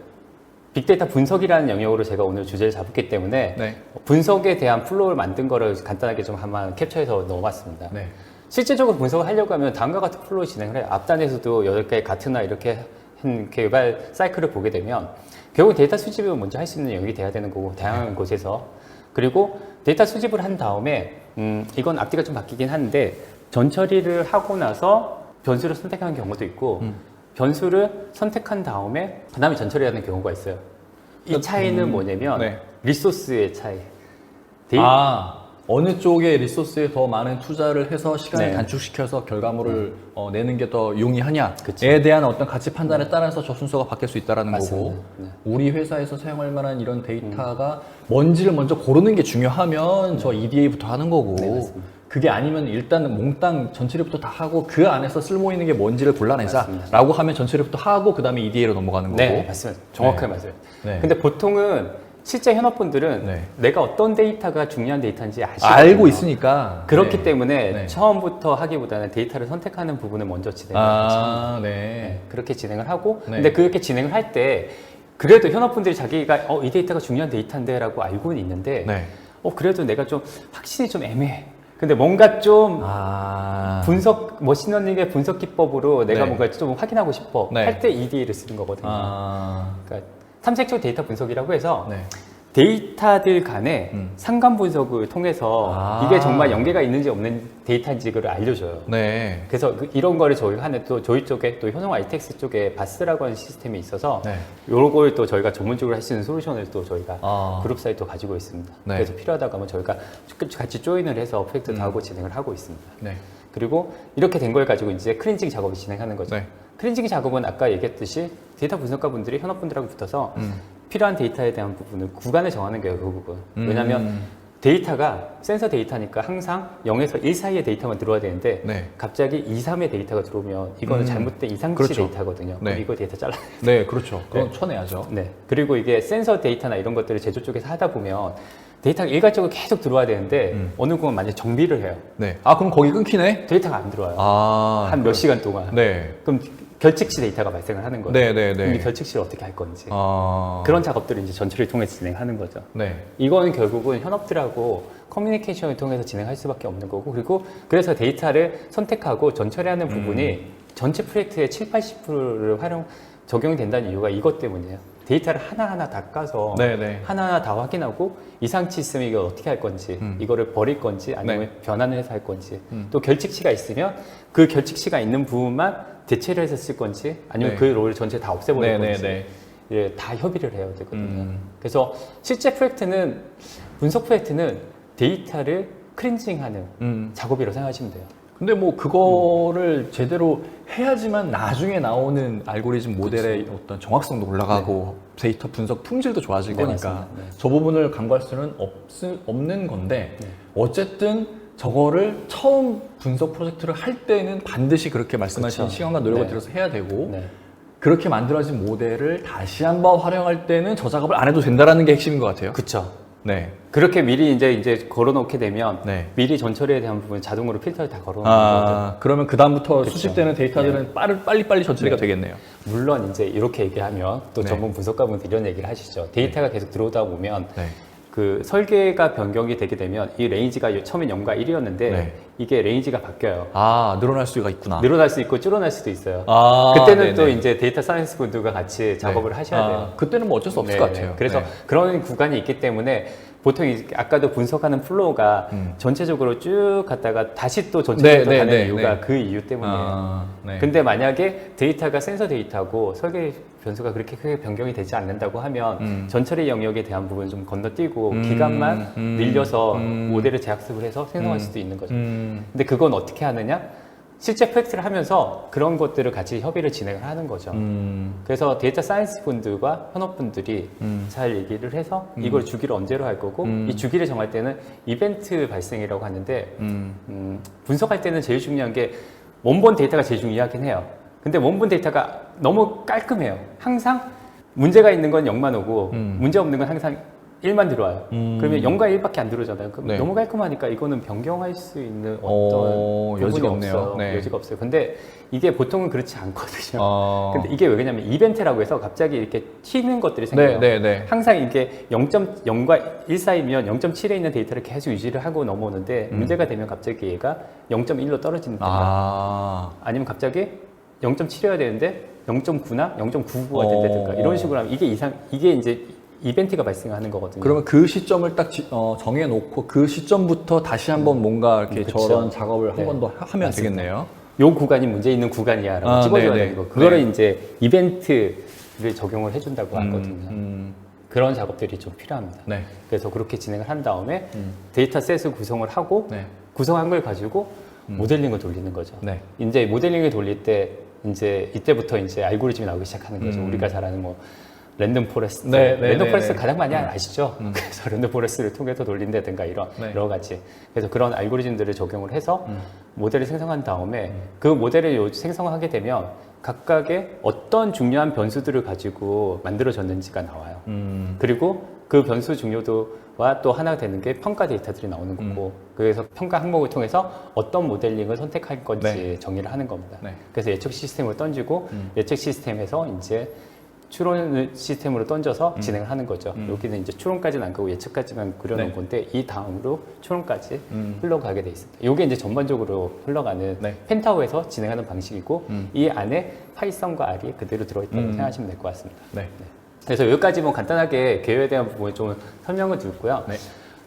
빅데이터 분석이라는 영역으로 제가 오늘 주제를 잡았기 때문에 네. 분석에 대한 플로우를 만든 거를 간단하게 좀 한번 캡처해서 넣어봤습니다. 네. 실제적으로 분석을 하려고 하면 다음과 같은 플로우 진행을 해요. 앞단에서도 8개의 가트나 이렇게 한 개발 사이클을 보게 되면 결국 데이터 수집을 먼저 할 수 있는 영역이 돼야 되는 거고 다양한 곳에서 그리고 데이터 수집을 한 다음에 이건 앞뒤가 좀 바뀌긴 하는데 전처리를 하고 나서 변수를 선택하는 경우도 있고 변수를 선택한 다음에 그 다음에 전처리하는 경우가 있어요. 이 차이는 뭐냐면 네. 리소스의 차이. 어느 쪽에 리소스에 더 많은 투자를 해서 시간을 네. 단축시켜서 결과물을 내는 게 더 용이하냐에 그쵸. 대한 어떤 가치 판단에 따라서 저 순서가 바뀔 수 있다는 맞습니다. 거고 네. 우리 회사에서 사용할 만한 이런 데이터가 뭔지를 먼저 고르는 게 중요하면 저 EDA부터 하는 거고 네, 맞습니다. 그게 아니면 일단 몽땅 전체리부터 다 하고 그 안에서 쓸모 있는 게 뭔지를 골라내자 맞습니다. 라고 하면 전체리부터 하고 그 다음에 EDA로 넘어가는 거고 네, 맞습니다. 정확하게 맞아요. 네. 근데 보통은 실제 현업분들은 네. 내가 어떤 데이터가 중요한 데이터인지 아시거든요. 알고 있으니까 그렇기 네. 때문에 네. 처음부터 하기보다는 데이터를 선택하는 부분을 먼저 진행을 하죠. 네. 그렇게 진행을 하고 네. 근데 그렇게 진행을 할 때 그래도 현업분들이 자기가 이 데이터가 중요한 데이터인데 라고 알고는 있는데 네. 그래도 내가 좀 확신이 좀 애매해. 근데 뭔가 좀 분석 머신러닝의 분석 기법으로 내가 네. 뭔가 좀 확인하고 싶어 네. 할 때 EDA를 쓰는 거거든요. 그러니까 탐색적 데이터 분석이라고 해서 네. 데이터들 간의 상관 분석을 통해서 이게 정말 연계가 있는지 없는 데이터인지 그걸 알려줘요. 네. 그래서 이런 거를 저희가 하는 또 저희 쪽에 또 효성 ITX 쪽에 바스라고 하는 시스템이 있어서 네. 요걸 또 저희가 전문적으로 할 수 있는 솔루션을 또 저희가 아. 그룹 사이트 가지고 있습니다. 네. 그래서 필요하다고 하면 저희가 같이 조인을 해서 프로젝트도 하고 진행을 하고 있습니다. 네. 그리고 이렇게 된 걸 가지고 이제 클렌징 작업을 진행하는 거죠. 네. 클렌징 작업은 아까 얘기했듯이 데이터 분석가분들이 현업분들하고 붙어서 필요한 데이터에 대한 부분을 구간을 정하는 거예요, 그 부분. 왜냐하면 데이터가 센서 데이터니까 항상 0에서 1 사이의 데이터만 들어와야 되는데 네. 갑자기 2, 3의 데이터가 들어오면 이거는 잘못된 이상치 그렇죠. 데이터거든요. 네. 그럼 이거 데이터 잘라. 네, 그렇죠. 그건 네. 쳐내야죠. 네. 그리고 이게 센서 데이터나 이런 것들을 제조 쪽에서 하다 보면 데이터가 일괄적으로 계속 들어와야 되는데 어느 구간 만약에 정비를 해요. 네. 그럼 거기 끊기네? 데이터가 안 들어와요. 한 한 몇 시간 동안. 네. 그럼 결칙시 데이터가 발생을 하는 거예요. 네, 네, 그럼 이 네. 결칙시를 어떻게 할 건지. 아. 그런 작업들을 이제 전체를 통해서 진행하는 거죠. 네. 이거는 결국은 현업들하고 커뮤니케이션을 통해서 진행할 수밖에 없는 거고 그리고 그래서 데이터를 선택하고 전처리하는 부분이 전체 프로젝트의 7, 80%를 적용이 된다는 이유가 이것 때문이에요. 데이터를 하나하나 다 까서 네, 네. 하나하나 다 확인하고 이상치 있으면 이걸 어떻게 할 건지 이거를 버릴 건지 아니면 네. 변환을 해서 할 건지 또 결칙치가 있으면 그 결칙치가 있는 부분만 대체를 해서 쓸 건지 아니면 네. 그 롤을 전체 다 없애버릴 네, 건지 네, 예, 다 협의를 해야 되거든요. 그래서 실제 프로젝트는 분석 프로젝트는 데이터를 클렌징하는 작업이라고 생각하시면 돼요. 근데 뭐 그거를 제대로 해야지만 나중에 나오는 알고리즘 모델의 어떤 정확성도 올라가고 데이터 분석 품질도 좋아질 네, 거니까 맞습니다. 네. 저 부분을 간과할 수는 없는 건데 네. 어쨌든 저거를 처음 분석 프로젝트를 할 때는 반드시 그렇게 말씀하신 그쵸. 시간과 노력을 네. 들여서 해야 되고 네. 그렇게 만들어진 모델을 다시 한번 활용할 때는 저 작업을 안 해도 된다는 게 핵심인 것 같아요. 그쵸. 네. 그렇게 미리 이제 걸어놓게 되면 네. 미리 전처리에 대한 부분 자동으로 필터를 다 걸어놓는 거죠. 그러면 그 다음부터 그쵸. 수집되는 데이터들은 빨리 전처리가 되겠네요. 물론 이제 이렇게 얘기하면 또 네. 전문 분석가분들 이런 얘기를 하시죠. 데이터가 계속 들어오다 보면 네. 그 설계가 변경이 되게 되면 이 레인지가 처음엔 0과 1이었는데 네. 이게 레인지가 바뀌어요. 늘어날 수가 있구나. 늘어날 수 있고 줄어날 수도 있어요. 아, 그때는 또 네네. 이제 데이터 사이언스 분들과 같이 작업을 하셔야 돼요. 그때는 뭐 어쩔 수 없을 네, 것 같아요. 그래서 네. 그런 구간이 있기 때문에 보통 아까도 분석하는 플로우가 전체적으로 쭉 갔다가 다시 또 전체적으로 네, 가는 네, 이유가 네. 그 이유 때문이에요. 네. 근데 만약에 데이터가 센서 데이터고 설계 변수가 그렇게 크게 변경이 되지 않는다고 하면 전처리 영역에 대한 부분을 좀 건너뛰고 기간만 늘려서 모델을 재학습을 해서 생성할 수도 있는 거죠. 근데 그건 어떻게 하느냐? 실제 프로젝트를 하면서 그런 것들을 같이 협의를 진행을 하는 거죠. 그래서 데이터 사이언스 분들과 현업분들이 잘 얘기를 해서 이걸 주기를 언제로 할 거고 이 주기를 정할 때는 이벤트 발생이라고 하는데 분석할 때는 제일 중요한 게 원본 데이터가 제일 중요하긴 해요. 근데 원본 데이터가 너무 깔끔해요. 항상 문제가 있는 건 0만 오고 문제 없는 건 항상 1만 들어와요. 그러면 0과 1밖에 안 들어오잖아요. 그럼 네. 너무 깔끔하니까 이거는 변경할 수 있는 어떤 부분이 여지가 없네요. 없어요. 네. 여지가 없어요. 근데 이게 보통은 그렇지 않거든요. 근데 근데 이게 왜냐면 이벤트라고 해서 갑자기 이렇게 튀는 것들이 생겨요. 네. 항상 이게 0.0과 1 사이면 0.7에 있는 데이터를 계속 유지를 하고 넘어오는데 문제가 되면 갑자기 얘가 0.1로 떨어진다든가 아니면 갑자기 0.7이어야 되는데 0.9나 0.99가 된다든가 이런 식으로 하면 이게 이제 이벤트가 발생하는 거거든요. 그러면 그 시점을 딱 정해놓고 그 시점부터 다시 한번 뭔가 이렇게 그쵸. 저런 작업을 한 네. 번 더 하면 맞습니다. 되겠네요. 요 구간이 문제 있는 구간이야라고 찍어줘야 네네. 되는 거. 그거를 네. 이제 이벤트를 적용을 해준다고 하거든요. 그런 작업들이 좀 필요합니다. 네. 그래서 그렇게 진행을 한 다음에 데이터셋을 구성을 하고 네. 구성한 걸 가지고 모델링을 돌리는 거죠. 네. 이제 모델링을 돌릴 때 이제 이때부터 이제 알고리즘이 나오기 시작하는 거죠. 우리가 잘 아는 뭐 랜덤 포레스트, 네, 네, 랜덤 네, 포레스트 네. 가장 많이 아시죠? 그래서 랜덤 포레스트를 통해서 돌린다든가 이런 네. 여러 가지. 그래서 그런 알고리즘들을 적용을 해서 모델을 생성한 다음에 그 모델을 생성하게 되면 각각의 어떤 중요한 변수들을 가지고 만들어졌는지가 나와요. 그리고 그 변수 중요도와 또 하나 되는 게 평가 데이터들이 나오는 거고 그래서 평가 항목을 통해서 어떤 모델링을 선택할 건지 네. 정의를 하는 겁니다. 네. 그래서 예측 시스템을 던지고 예측 시스템에서 이제 추론 시스템으로 던져서 진행을 하는 거죠. 여기는 이제 추론까지는 안 가고 예측까지만 그려놓은 네. 건데 이 다음으로 추론까지 흘러가게 돼 있습니다. 이게 이제 전반적으로 흘러가는 네. 펜타오에서 진행하는 방식이고 이 안에 파이썬과 R이 그대로 들어있다고 생각하시면 될 것 같습니다. 네. 그래서 여기까지 뭐 간단하게 개요에 대한 부분을 좀 설명을 드렸고요. 네.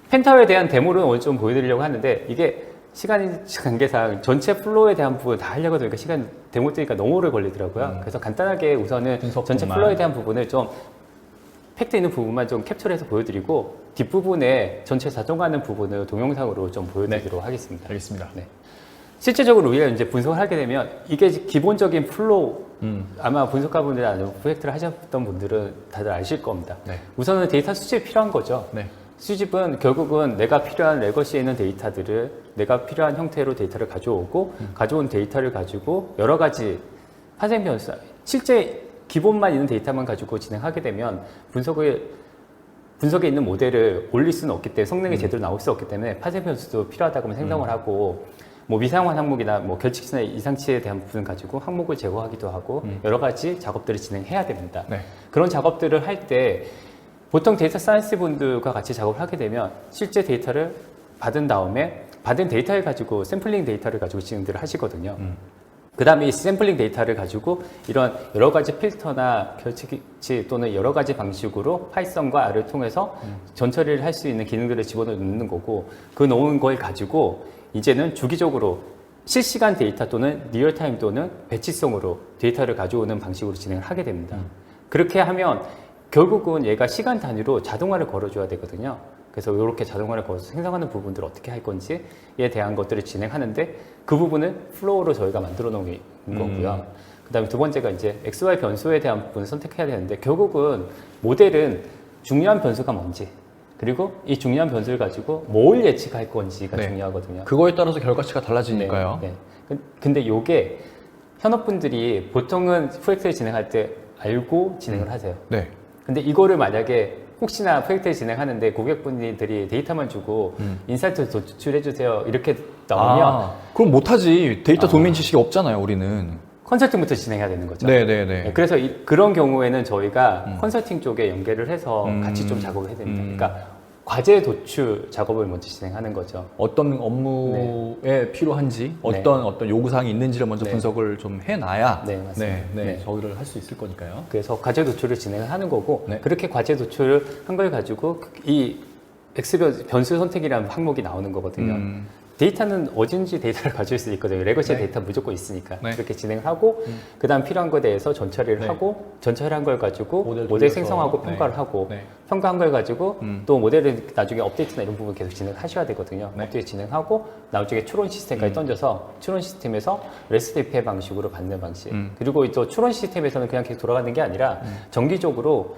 펜타오에 대한 데모를 오늘 좀 보여드리려고 하는데 이게 시간 관계상 전체 플로우에 대한 부분 다 하려고 하니까 시간 데모 뜨니까 너무 오래 걸리더라고요. 그래서 간단하게 우선은 분석만. 전체 플로우에 대한 부분을 좀 팩트 있는 부분만 좀 캡처해서 보여드리고 뒷부분에 전체 자동화하는 부분을 동영상으로 좀 보여드리도록 하겠습니다. 알겠습니다. 네. 실제적으로 우리가 이제 분석을 하게 되면 이게 기본적인 플로우 아마 분석가분들 아니면 프로젝트를 하셨던 분들은 다들 아실 겁니다. 네. 우선은 데이터 수집이 필요한 거죠. 네. 수집은 결국은 내가 필요한 레거시에 있는 데이터들을 내가 필요한 형태로 데이터를 가져오고 가져온 데이터를 가지고 여러 가지 파생 변수 실제 기본만 있는 데이터만 가지고 진행하게 되면 분석에 있는 모델을 올릴 수는 없기 때문에 성능이 제대로 나올 수 없기 때문에 파생 변수도 필요하다고 생성을 하고 뭐 미사용한 항목이나 뭐 결칙치나 이상치에 대한 부분 가지고 항목을 제거하기도 하고 여러 가지 작업들을 진행해야 됩니다. 네. 그런 작업들을 할 때 보통 데이터 사이언스 분들과 같이 작업을 하게 되면 실제 데이터를 받은 다음에 받은 데이터를 가지고 샘플링 데이터를 가지고 진행들을 하시거든요. 그 다음에 이 샘플링 데이터를 가지고 이런 여러 가지 필터나 결칙치 또는 여러 가지 방식으로 파이썬과 R을 통해서 전처리를 할 수 있는 기능들을 집어넣는 거고 그 넣은 걸 가지고 이제는 주기적으로 실시간 데이터 또는 리얼타임 또는 배치성으로 데이터를 가져오는 방식으로 진행을 하게 됩니다. 그렇게 하면 결국은 얘가 시간 단위로 자동화를 걸어줘야 되거든요. 그래서 이렇게 자동화를 걸어서 생성하는 부분들을 어떻게 할 건지에 대한 것들을 진행하는데 그 부분은 플로우로 저희가 만들어 놓은 거고요. 그 다음에 두 번째가 이제 XY 변수에 대한 부분을 선택해야 되는데 결국은 모델은 중요한 변수가 뭔지 그리고 이 중요한 변수를 가지고 뭘 예측할 건지가 네. 중요하거든요. 그거에 따라서 결과치가 달라지니까요. 네, 네. 근데 요게 현업분들이 보통은 프로젝트를 진행할 때 알고 진행을 하세요. 네. 근데 이거를 만약에 혹시나 프로젝트를 진행하는데 고객분들이 데이터만 주고 인사이트 도출해주세요 이렇게 나오면 그럼 못하지. 데이터 도메인 지식이 없잖아요, 우리는. 컨설팅부터 진행해야 되는 거죠. 네네네. 그래서 그런 경우에는 저희가 컨설팅 쪽에 연계를 해서 같이 좀 작업을 해야 됩니다. 그러니까 과제 도출 작업을 먼저 진행하는 거죠. 어떤 업무에 필요한지, 어떤 요구사항이 있는지를 먼저 네. 분석을 좀 해놔야 네, 맞습니다. 네. 저희를 할 수 있을 거니까요. 그래서 과제 도출을 진행을 하는 거고 네. 그렇게 과제 도출을 한 걸 가지고 이 X 변수 선택이라는 항목이 나오는 거거든요. 데이터는 어딘지 데이터를 가질 수 있거든요. 레거시 네. 데이터 무조건 있으니까. 네. 그렇게 진행을 하고 그 다음 필요한 거에 대해서 전처리를 네. 하고 전처리한 걸 가지고 모델 모델 돌려서. 생성하고 네. 평가를 하고 네. 평가한 걸 가지고 또 모델을 나중에 업데이트나 이런 부분 계속 진행하셔야 되거든요. 네. 업데이트 진행하고 나중에 추론 시스템까지 던져서 추론 시스템에서 REST API 방식으로 받는 방식 그리고 또 추론 시스템에서는 그냥 계속 돌아가는 게 아니라 정기적으로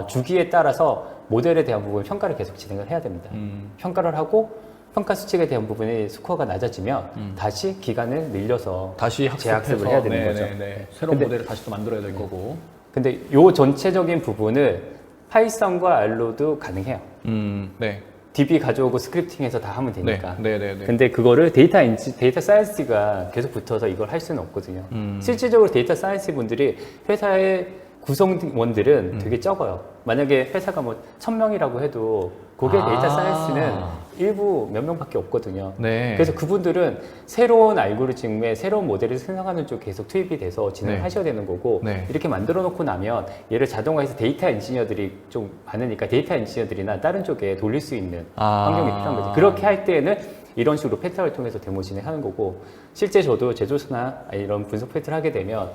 주기에 따라서 모델에 대한 부분 평가를 계속 진행을 해야 됩니다. 평가를 하고 평가 수칙에 대한 부분이 스코어가 낮아지면 다시 기간을 늘려서 다시 재학습을 해야 되는 거죠. 새로운 근데- 모델을 다시 또 만들어야 될 거고. 근데 요 전체적인 부분을 파이썬과 R로도 가능해요. 네. DB 가져오고 스크립팅해서 다 하면 되니까. 네네네. 근데 그거를 데이터 사이언스가 계속 붙어서 이걸 할 수는 없거든요. 실질적으로 데이터 사이언스 분들이 회사의 구성원들은 되게 적어요. 만약에 회사가 뭐 1000명이라고 해도 그게 데이터 사이언스는 일부 몇 명밖에 없거든요. 네. 그래서 그분들은 새로운 알고리즘에 새로운 모델을 생성하는 쪽 계속 투입이 돼서 진행을 네. 하셔야 되는 거고 네. 이렇게 만들어 놓고 나면 얘를 자동화해서 데이터 엔지니어들이 좀 많으니까 데이터 엔지니어들이나 다른 쪽에 돌릴 수 있는 환경이 필요한 거지. 그렇게 할 때에는 이런 식으로 펜타를 통해서 데모 진행하는 거고 실제 저도 제조사나 이런 분석 펜트를 하게 되면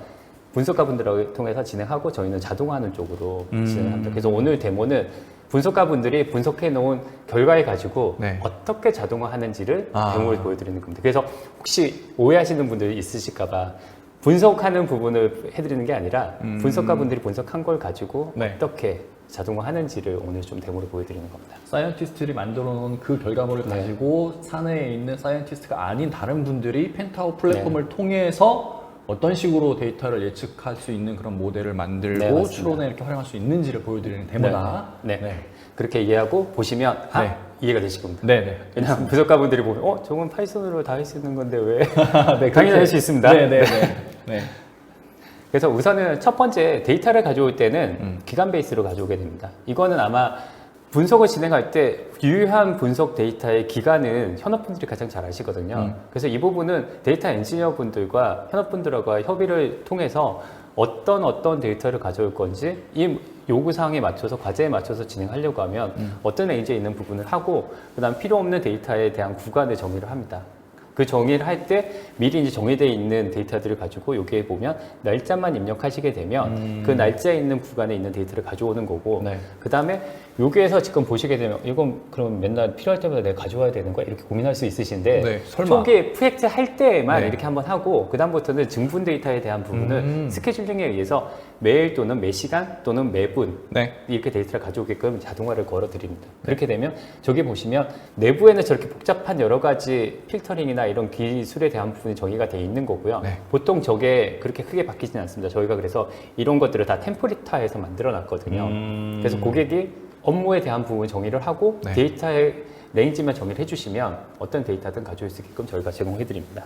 분석가분들을 통해서 진행하고 저희는 자동화하는 쪽으로 진행합니다. 그래서 오늘 데모는 분석가분들이 분석해 놓은 결과를 가지고 네. 어떻게 자동화하는지를 데모를 보여드리는 겁니다. 그래서 혹시 오해하시는 분들이 있으실까봐 분석하는 부분을 해드리는 게 아니라 분석가분들이 분석한 걸 가지고 네. 어떻게 자동화하는지를 오늘 좀 데모로 보여드리는 겁니다. 사이언티스트들이 만들어 놓은 그 결과물을 네. 가지고 사내에 있는 사이언티스트가 아닌 다른 분들이 펜타오 플랫폼을 통해서 어떤 식으로 데이터를 예측할 수 있는 그런 모델을 만들고 네, 맞습니다. 추론에 이렇게 활용할 수 있는지를 보여드리는 데모다. 네. 그렇게 이해하고 보시면 네. 이해가 되실 겁니다. 네네. 왜냐하면 분석가분들이 보면 저건 파이썬으로 다 할 수 있는 건데 왜? 네, 당연히 할 수 있습니다. 네네네. 네. 그래서 우선은 첫 번째 데이터를 가져올 때는 기간 베이스로 가져오게 됩니다. 이거는 아마 분석을 진행할 때 유효한 분석 데이터의 기간은 현업분들이 가장 잘 아시거든요. 그래서 이 부분은 데이터 엔지니어 분들과 현업분들과 협의를 통해서 어떤 데이터를 가져올 건지 이 요구사항에 맞춰서 과제에 맞춰서 진행하려고 하면 어떤 레인지에 있는 부분을 하고 그다음 필요 없는 데이터에 대한 구간을 정의를 합니다. 그 정의를 할 때 미리 이제 정의되어 있는 데이터들을 가지고 여기에 보면 날짜만 입력하시게 되면 그 날짜에 있는 구간에 있는 데이터를 가져오는 거고 네. 그 다음에 여기에서 지금 보시게 되면 이건 그럼 맨날 필요할 때마다 내가 가져와야 되는 거야? 이렇게 고민할 수 있으신데 네, 설마. 초기에 프로젝트 할 때만 네. 이렇게 한번 하고 그 다음부터는 증분 데이터에 대한 부분을 스케줄링에 의해서 매일 또는 매 시간 또는 매분 네. 이렇게 데이터를 가져오게끔 자동화를 걸어드립니다. 그렇게 되면 저기 보시면 내부에는 저렇게 복잡한 여러 가지 필터링이나 이런 기술에 대한 부분이 정의가 돼 있는 거고요. 네. 보통 저게 그렇게 크게 바뀌지는 않습니다. 저희가 그래서 이런 것들을 다 템플릿화해서 만들어 놨거든요. 그래서 고객이 업무에 대한 부분 정의를 하고 네. 데이터의 레인지만 정의를 해주시면 어떤 데이터든 가져올 수 있게끔 저희가 제공해드립니다.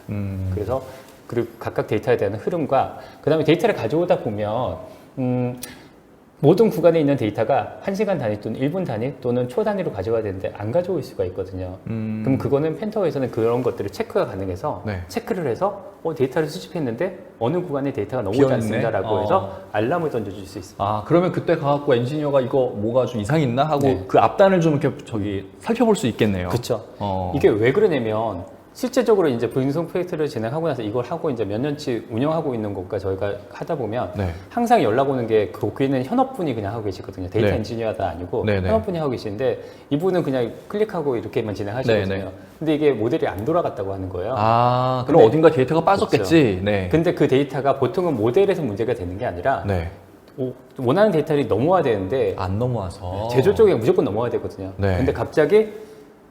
그래서 그리고 각각 데이터에 대한 흐름과 그 다음에 데이터를 가져오다 보면 모든 구간에 있는 데이터가 1시간 단위 또는 1분 단위 또는 초 단위로 가져와야 되는데 안 가져올 수가 있거든요. 그럼 그거는 펜타오에서는 그런 것들을 체크가 가능해서 네. 체크를 해서 데이터를 수집했는데 어느 구간에 데이터가 너무 비어있네? 않습니다라고 해서 알람을 던져줄 수 있습니다. 아, 그러면 그때 가갖고 엔지니어가 이거 뭐가 좀 이상이 있나 하고 네. 그 앞단을 좀 이렇게 저기 살펴볼 수 있겠네요. 그렇죠. 어. 이게 왜 그러냐면 실제적으로 이제 분석 프로젝트를 진행하고 나서 이걸 하고 이제 몇 년치 운영하고 있는 것과 저희가 하다 보면 네. 항상 연락 오는 게 거기는 현업분이 그냥 하고 계시거든요. 데이터 네. 엔지니어가 아니고 네, 네. 현업분이 하고 계시는데 이분은 그냥 클릭하고 이렇게만 진행하시거든요. 네, 네. 근데 이게 모델이 안 돌아갔다고 하는 거예요. 아, 그럼 근데- 어딘가 데이터가 빠졌겠지. 네. 근데 그 데이터가 보통은 모델에서 문제가 되는 게 아니라 네. 원하는 데이터를 넘어와야 되는데 안 넘어와서. 제조 쪽에 무조건 넘어와야 되거든요. 네. 근데 갑자기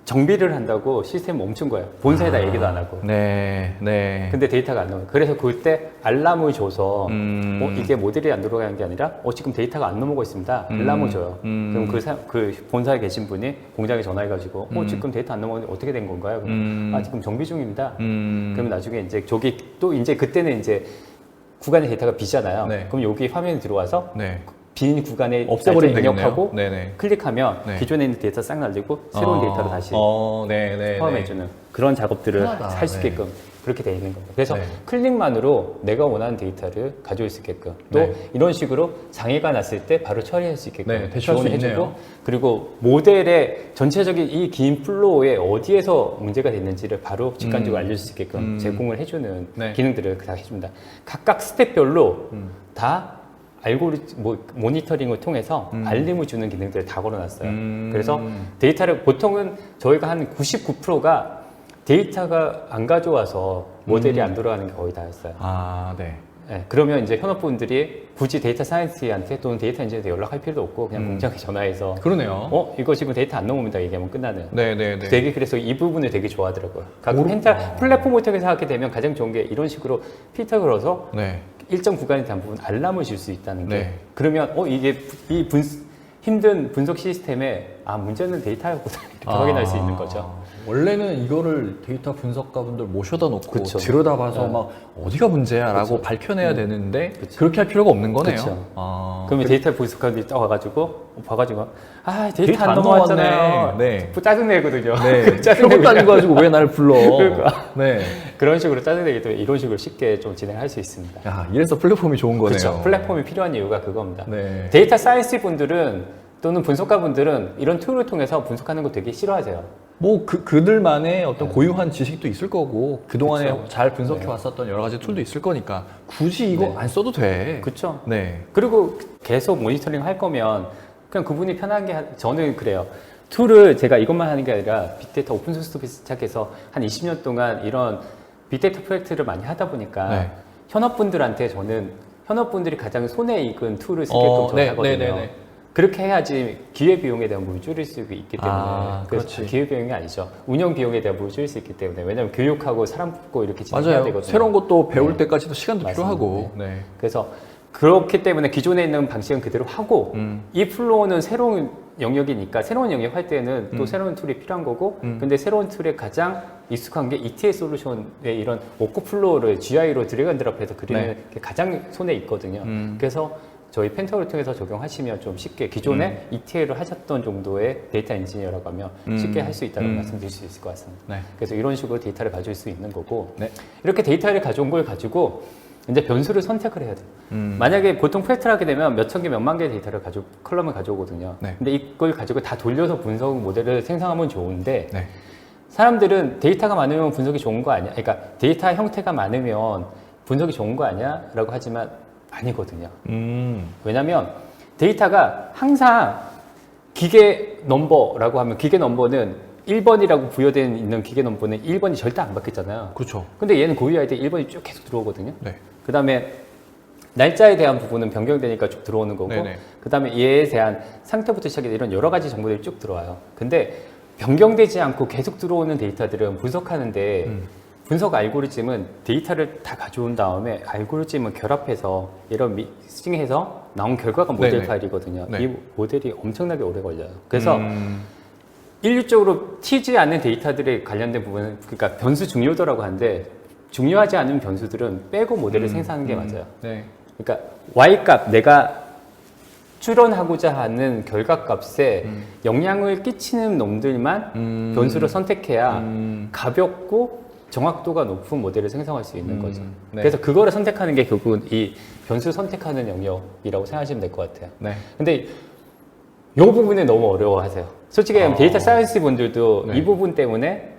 정비를 한다고 시스템 멈춘 거예요. 본사에다 얘기도 안 하고. 네, 네. 근데 데이터가 안 넘어요. 그래서 그때 알람을 줘서 이게 모델이 안 들어가는 게 아니라 지금 데이터가 안 넘어가고 있습니다. 알람을 줘요. 그럼 그 본사에 계신 분이 공장에 전화해가지고 지금 데이터 안 넘어가는데 어떻게 된 건가요? 그럼 지금 정비 중입니다. 그러면 나중에 이제 저기 또 이제 그때는 이제 구간의 데이터가 비잖아요. 네. 그럼 여기 화면이 들어와서 네. 빈 구간에 없애버리면 날짜 입력하고 되겠네요. 네네. 클릭하면 네. 기존에 있는 데이터 싹 날리고 새로운 데이터로 다시 네네. 포함해주는 그런 작업들을 편하다. 할 수 네. 있게끔 그렇게 되어 있는 겁니다. 그래서 네. 클릭만으로 내가 원하는 데이터를 가져올 수 있게끔 또 네. 이런 식으로 장애가 났을 때 바로 처리할 수 있게끔 네, 대처할 수 지원해주고 있네요. 그리고 모델의 전체적인 이 긴 플로우에 어디에서 문제가 됐는지를 바로 직관적으로 알려줄 수 있게끔 제공을 해주는 네. 기능들을 다 해줍니다. 각각 스텝별로 다 알고리즘, 모니터링을 통해서 알림을 주는 기능들을 다 걸어놨어요. 그래서 데이터를 보통은 저희가 한 99%가 데이터가 안 가져와서 모델이 안 돌아가는 게 거의 다였어요. 아, 네. 네, 그러면 이제 현업분들이 굳이 데이터 사이언티스트한테 또는 데이터 엔지니어한테 연락할 필요도 없고 그냥 공장에 전화해서 그러네요. 이거 지금 데이터 안 넘어옵니다 얘기하면 끝나는. 네네네. 되게 그래서 이 부분을 되게 좋아하더라고요. 각 모르- 플랫폼을 통해서 하게 되면 가장 좋은 게 이런 식으로 필터 걸어서 네. 일정 구간에 대한 부분 알람을 줄 수 있다는 게 네. 그러면 이게 힘든 분석 시스템에 문제는 데이터였구나 이렇게 확인할 수 있는 거죠. 원래는 이거를 데이터 분석가분들 모셔다 놓고 그쵸. 들여다봐서 네. 막 어디가 문제야라고 밝혀내야 되는데 그렇게 할 필요가 없는 거네요. 그쵸. 아, 그러면 데이터 분석가들이 와가지고 봐가지고 데이터 데이터 안 안 넘어왔잖아요. 넘어왔네. 네. 짜증내거든요. 네. 짜증내고 별것도 아니고 가지고 왜 날 불러? 그러니까. 네. 그런 식으로 짜증내기 때문에 이런 식으로 쉽게 좀 진행할 수 있습니다. 야, 이래서 플랫폼이 좋은 거네요. 그렇죠. 플랫폼이 필요한 이유가 그겁니다. 네. 데이터 사이언스 분들은 또는 분석가 분들은 이런 툴을 통해서 분석하는 거 되게 싫어하세요. 뭐 그들만의 어떤 고유한 지식도 있을 거고 그동안에 그쵸. 잘 분석해 왔었던 여러 가지 툴도 있을 거니까 굳이 이거 네. 안 써도 돼. 그렇죠. 네. 그리고 계속 모니터링 할 거면 그냥 그분이 편하게 저는 그래요. 툴을 제가 이것만 하는 게 아니라 빅데이터 오픈소스부터 시작해서 한 20년 동안 이런 빅데이터 프로젝트를 많이 하다 보니까 네. 현업분들한테 저는 현업분들이 가장 손에 익은 툴을 쓰게끔 저는 네, 하거든요. 네, 네, 네. 그렇게 해야지 기회비용에 대한 부분을 줄일 수 있기 때문에 그래서 그렇지. 기회비용이 아니죠. 운영비용에 대한 부분을 줄일 수 있기 때문에 왜냐하면 교육하고 사람 뽑고 이렇게 진행해야 맞아요. 되거든요. 새로운 것도 배울 네. 때까지도 시간도 맞습니다. 필요하고. 네. 그래서 그렇기 때문에 기존에 있는 방식은 그대로 하고 이 플로우는 새로운 영역이니까 새로운 영역 할 때는 또 새로운 툴이 필요한 거고 근데 새로운 툴에 가장 익숙한 게 ETL 솔루션의 이런 워크 플로우를 GI로 드래그 앤 드롭해서 그리는 네. 게 가장 손에 있거든요. 그래서 저희 펜타워를 통해서 적용하시면 좀 쉽게 기존에 ETL을 하셨던 정도의 데이터 엔지니어라고 하면 쉽게 할 수 있다는 말씀드릴 수 있을 것 같습니다. 네. 그래서 이런 식으로 데이터를 가져올 수 있는 거고 네. 이렇게 데이터를 가져온 걸 가지고 이제 변수를 선택을 해야 돼요. 만약에 보통 프로젝트를 하게 되면 몇천 개, 몇만 개의 데이터를 컬럼을 가져오거든요. 네. 근데 이걸 가지고 다 돌려서 분석 모델을 생성하면 좋은데 네. 사람들은 데이터가 많으면 분석이 좋은 거 아니야? 그러니까 데이터 형태가 많으면 분석이 좋은 거 아니야? 라고 하지만 아니거든요. 왜냐면 데이터가 항상 기계 넘버라고 하면 기계 넘버는 1번이라고 부여된 있는 기계 넘버는 1번이 절대 안 바뀌잖아요. 그렇죠. 근데 얘는 고유할 때 1번이 쭉 계속 들어오거든요. 네. 그 다음에 날짜에 대한 부분은 변경되니까 쭉 들어오는 거고 네네. 그 다음에 얘에 대한 상태부터 시작해서 이런 여러 가지 정보들이 쭉 들어와요. 근데 변경되지 않고 계속 들어오는 데이터들은 분석하는데 분석 알고리즘은 데이터를 다 가져온 다음에 알고리즘을 결합해서 이런 믹싱해서 나온 결과가 모델 네네. 파일이거든요. 네. 이 모델이 엄청나게 오래 걸려요. 그래서 일률적으로 튀지 않는 데이터들에 관련된 부분은 그러니까 변수 중요도라고 하는데 중요하지 않은 변수들은 빼고 모델을 생성하는 게 맞아요. 네. 그러니까 y값 내가 추론하고자 하는 결과값에 영향을 끼치는 놈들만 변수를 선택해야 가볍고 정확도가 높은 모델을 생성할 수 있는 거죠. 네. 그래서 그거를 선택하는 게 결국은 이 변수 선택하는 영역이라고 생각하시면 될 것 같아요. 네. 근데 이 부분에 너무 어려워하세요. 솔직히 데이터 사이언스 분들도 네. 이 부분 때문에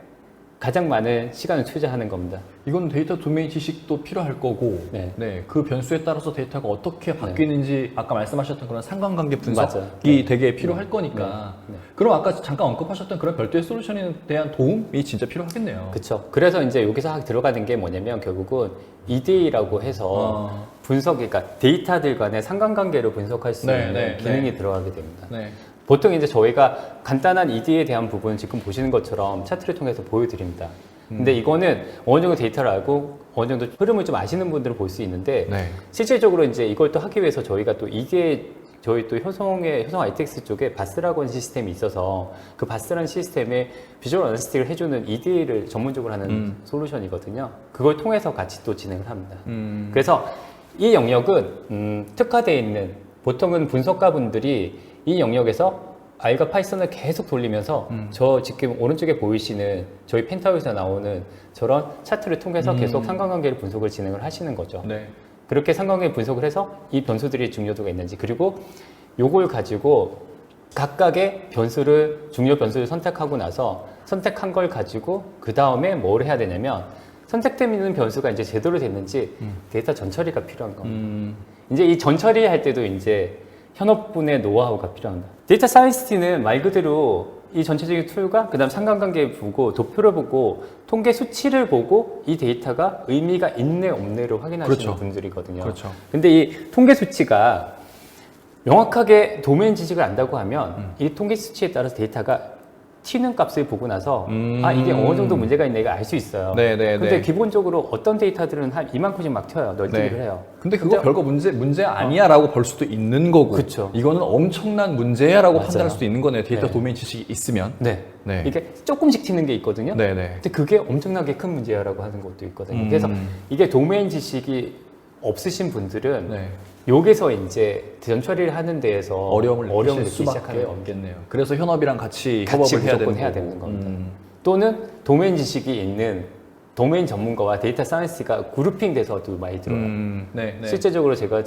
가장 많은 시간을 투자하는 겁니다. 이건 데이터 도메인 지식도 필요할 거고, 네. 네. 그 변수에 따라서 데이터가 어떻게 바뀌는지 아까 말씀하셨던 그런 상관관계 분석이 맞아요. 네. 되게 필요할 거니까. 네. 그럼 아까 잠깐 언급하셨던 그런 별도의 솔루션에 대한 도움이 진짜 필요하겠네요. 그렇죠. 그래서 이제 여기서 들어가는 게 뭐냐면 결국은 EDA라고 해서 분석, 그러니까 데이터들 간의 상관관계를 분석할 수 네, 있는 네, 기능이 네. 들어가게 됩니다. 네. 보통 이제 저희가 간단한 EDA에 대한 부분 지금 보시는 것처럼 차트를 통해서 보여드립니다. 근데 이거는 어느 정도 데이터를 알고 어느 정도 흐름을 좀 아시는 분들은 볼 수 있는데 네. 실질적으로 이제 이걸 또 하기 위해서 저희가 또 EDA 저희 또 효성 ITX 쪽에 바스라고 하는 시스템이 있어서 그 바스라는 시스템에 비주얼 어널리스틱을 해주는 EDA를 전문적으로 하는 솔루션이거든요. 그걸 통해서 같이 또 진행을 합니다. 그래서 이 영역은 특화되어 있는 보통은 분석가 분들이 이 영역에서 R과 파이썬을 계속 돌리면서 저 지금 오른쪽에 보이시는 저희 펜타워에서 나오는 저런 차트를 통해서 계속 상관관계를 분석을 진행을 하시는 거죠. 네. 그렇게 상관관계 분석을 해서 이 변수들이 중요도가 있는지 그리고 요걸 가지고 각각의 중요 변수를 선택하고 나서 선택한 걸 가지고 그 다음에 뭘 해야 되냐면 선택되는 변수가 이제 제대로 됐는지 데이터 전처리가 필요한 겁니다. 이제 이 전처리 할 때도 이제 현업분의 노하우가 필요합니다. 데이터 사이언티스트는 말 그대로 이 전체적인 툴과 그 다음 상관관계 보고 도표를 보고 통계 수치를 보고 이 데이터가 의미가 있네 없네를 확인하시는 그렇죠. 분들이거든요. 그렇죠. 근데 이 통계 수치가 명확하게 도메인 지식을 안다고 하면 이 통계 수치에 따라서 데이터가 튀는 값을 보고 나서 아 이게 어느 정도 문제가 있네 이거 알 수 있어요. 네, 네, 근데 네. 기본적으로 어떤 데이터들은 한 이만큼씩 막 튀어요. 널뛰기를 해요. 근데 그거 별거 문제 아니야라고 볼 수도 있는 거고. 그쵸. 이거는 엄청난 문제야라고 맞아요. 판단할 수도 있는 거네요. 데이터 네. 도메인 지식이 있으면. 네. 네. 이게 조금씩 튀는 게 있거든요. 네, 네. 근데 그게 엄청나게 큰 문제야라고 하는 것도 있거든요. 그래서 이게 도메인 지식이 없으신 분들은 네. 여기서 이제 전처리를 하는 데에서 어려움을 느끼기 느낄 수밖에 시작하는 없겠네요. 그래서 현업이랑 같이 같이 협업을 해야 무조건 되는 해야 거고. 되는 겁니다. 또는 도메인 지식이 있는 도메인 전문가와 데이터 사이언스가 그룹핑돼서도 많이 들어요. 네, 네. 실제적으로 제가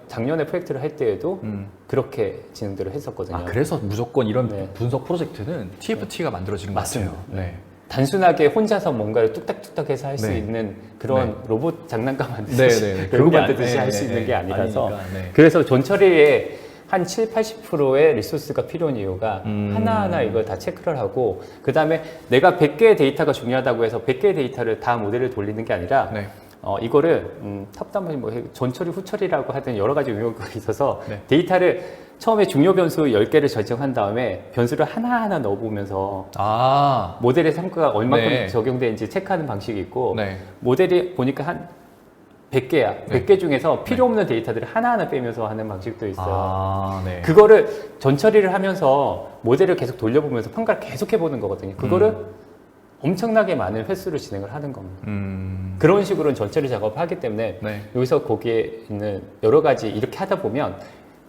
작년에 프로젝트를 할 때에도 그렇게 진행들을 했었거든요. 아, 그래서 무조건 이런 네. 분석 프로젝트는 TFT가 만들어지는 것 맞습니다. 같아요. 네. 단순하게 혼자서 뭔가를 뚝딱뚝딱 해서 할 수 네. 있는 그런 네. 로봇 장난감 네, 만드듯이 네, 네. 로봇 그런 게 만드듯이 아니- 할 수 네, 있는 네, 게 아니라서 아니니까, 네. 그래서 전처리에 한 7, 80%의 리소스가 필요한 이유가 하나하나 이걸 다 체크를 하고 그 다음에 내가 100개의 데이터가 중요하다고 해서 100개의 데이터를 다 모델을 돌리는 게 아니라 네. 이거를 탑다운 뭐 전처리 후처리라고 하든 여러 가지 응용가 있어서 네. 데이터를 처음에 중요 변수 10개를 설정한 다음에 변수를 하나하나 넣어보면서 아, 모델의 성과가 얼마큼 네. 적용되는지 체크하는 방식이 있고 네. 모델이 보니까 한 100개야. 100개 중에서 필요 없는 데이터들을 하나하나 빼면서 하는 방식도 있어요. 아, 네. 그거를 전처리를 하면서 모델을 계속 돌려보면서 평가를 계속 해보는 거거든요. 그거를 엄청나게 많은 횟수를 진행을 하는 겁니다. 그런 식으로 전처리 작업을 하기 때문에 네. 여기서 거기에 있는 여러 가지 이렇게 하다 보면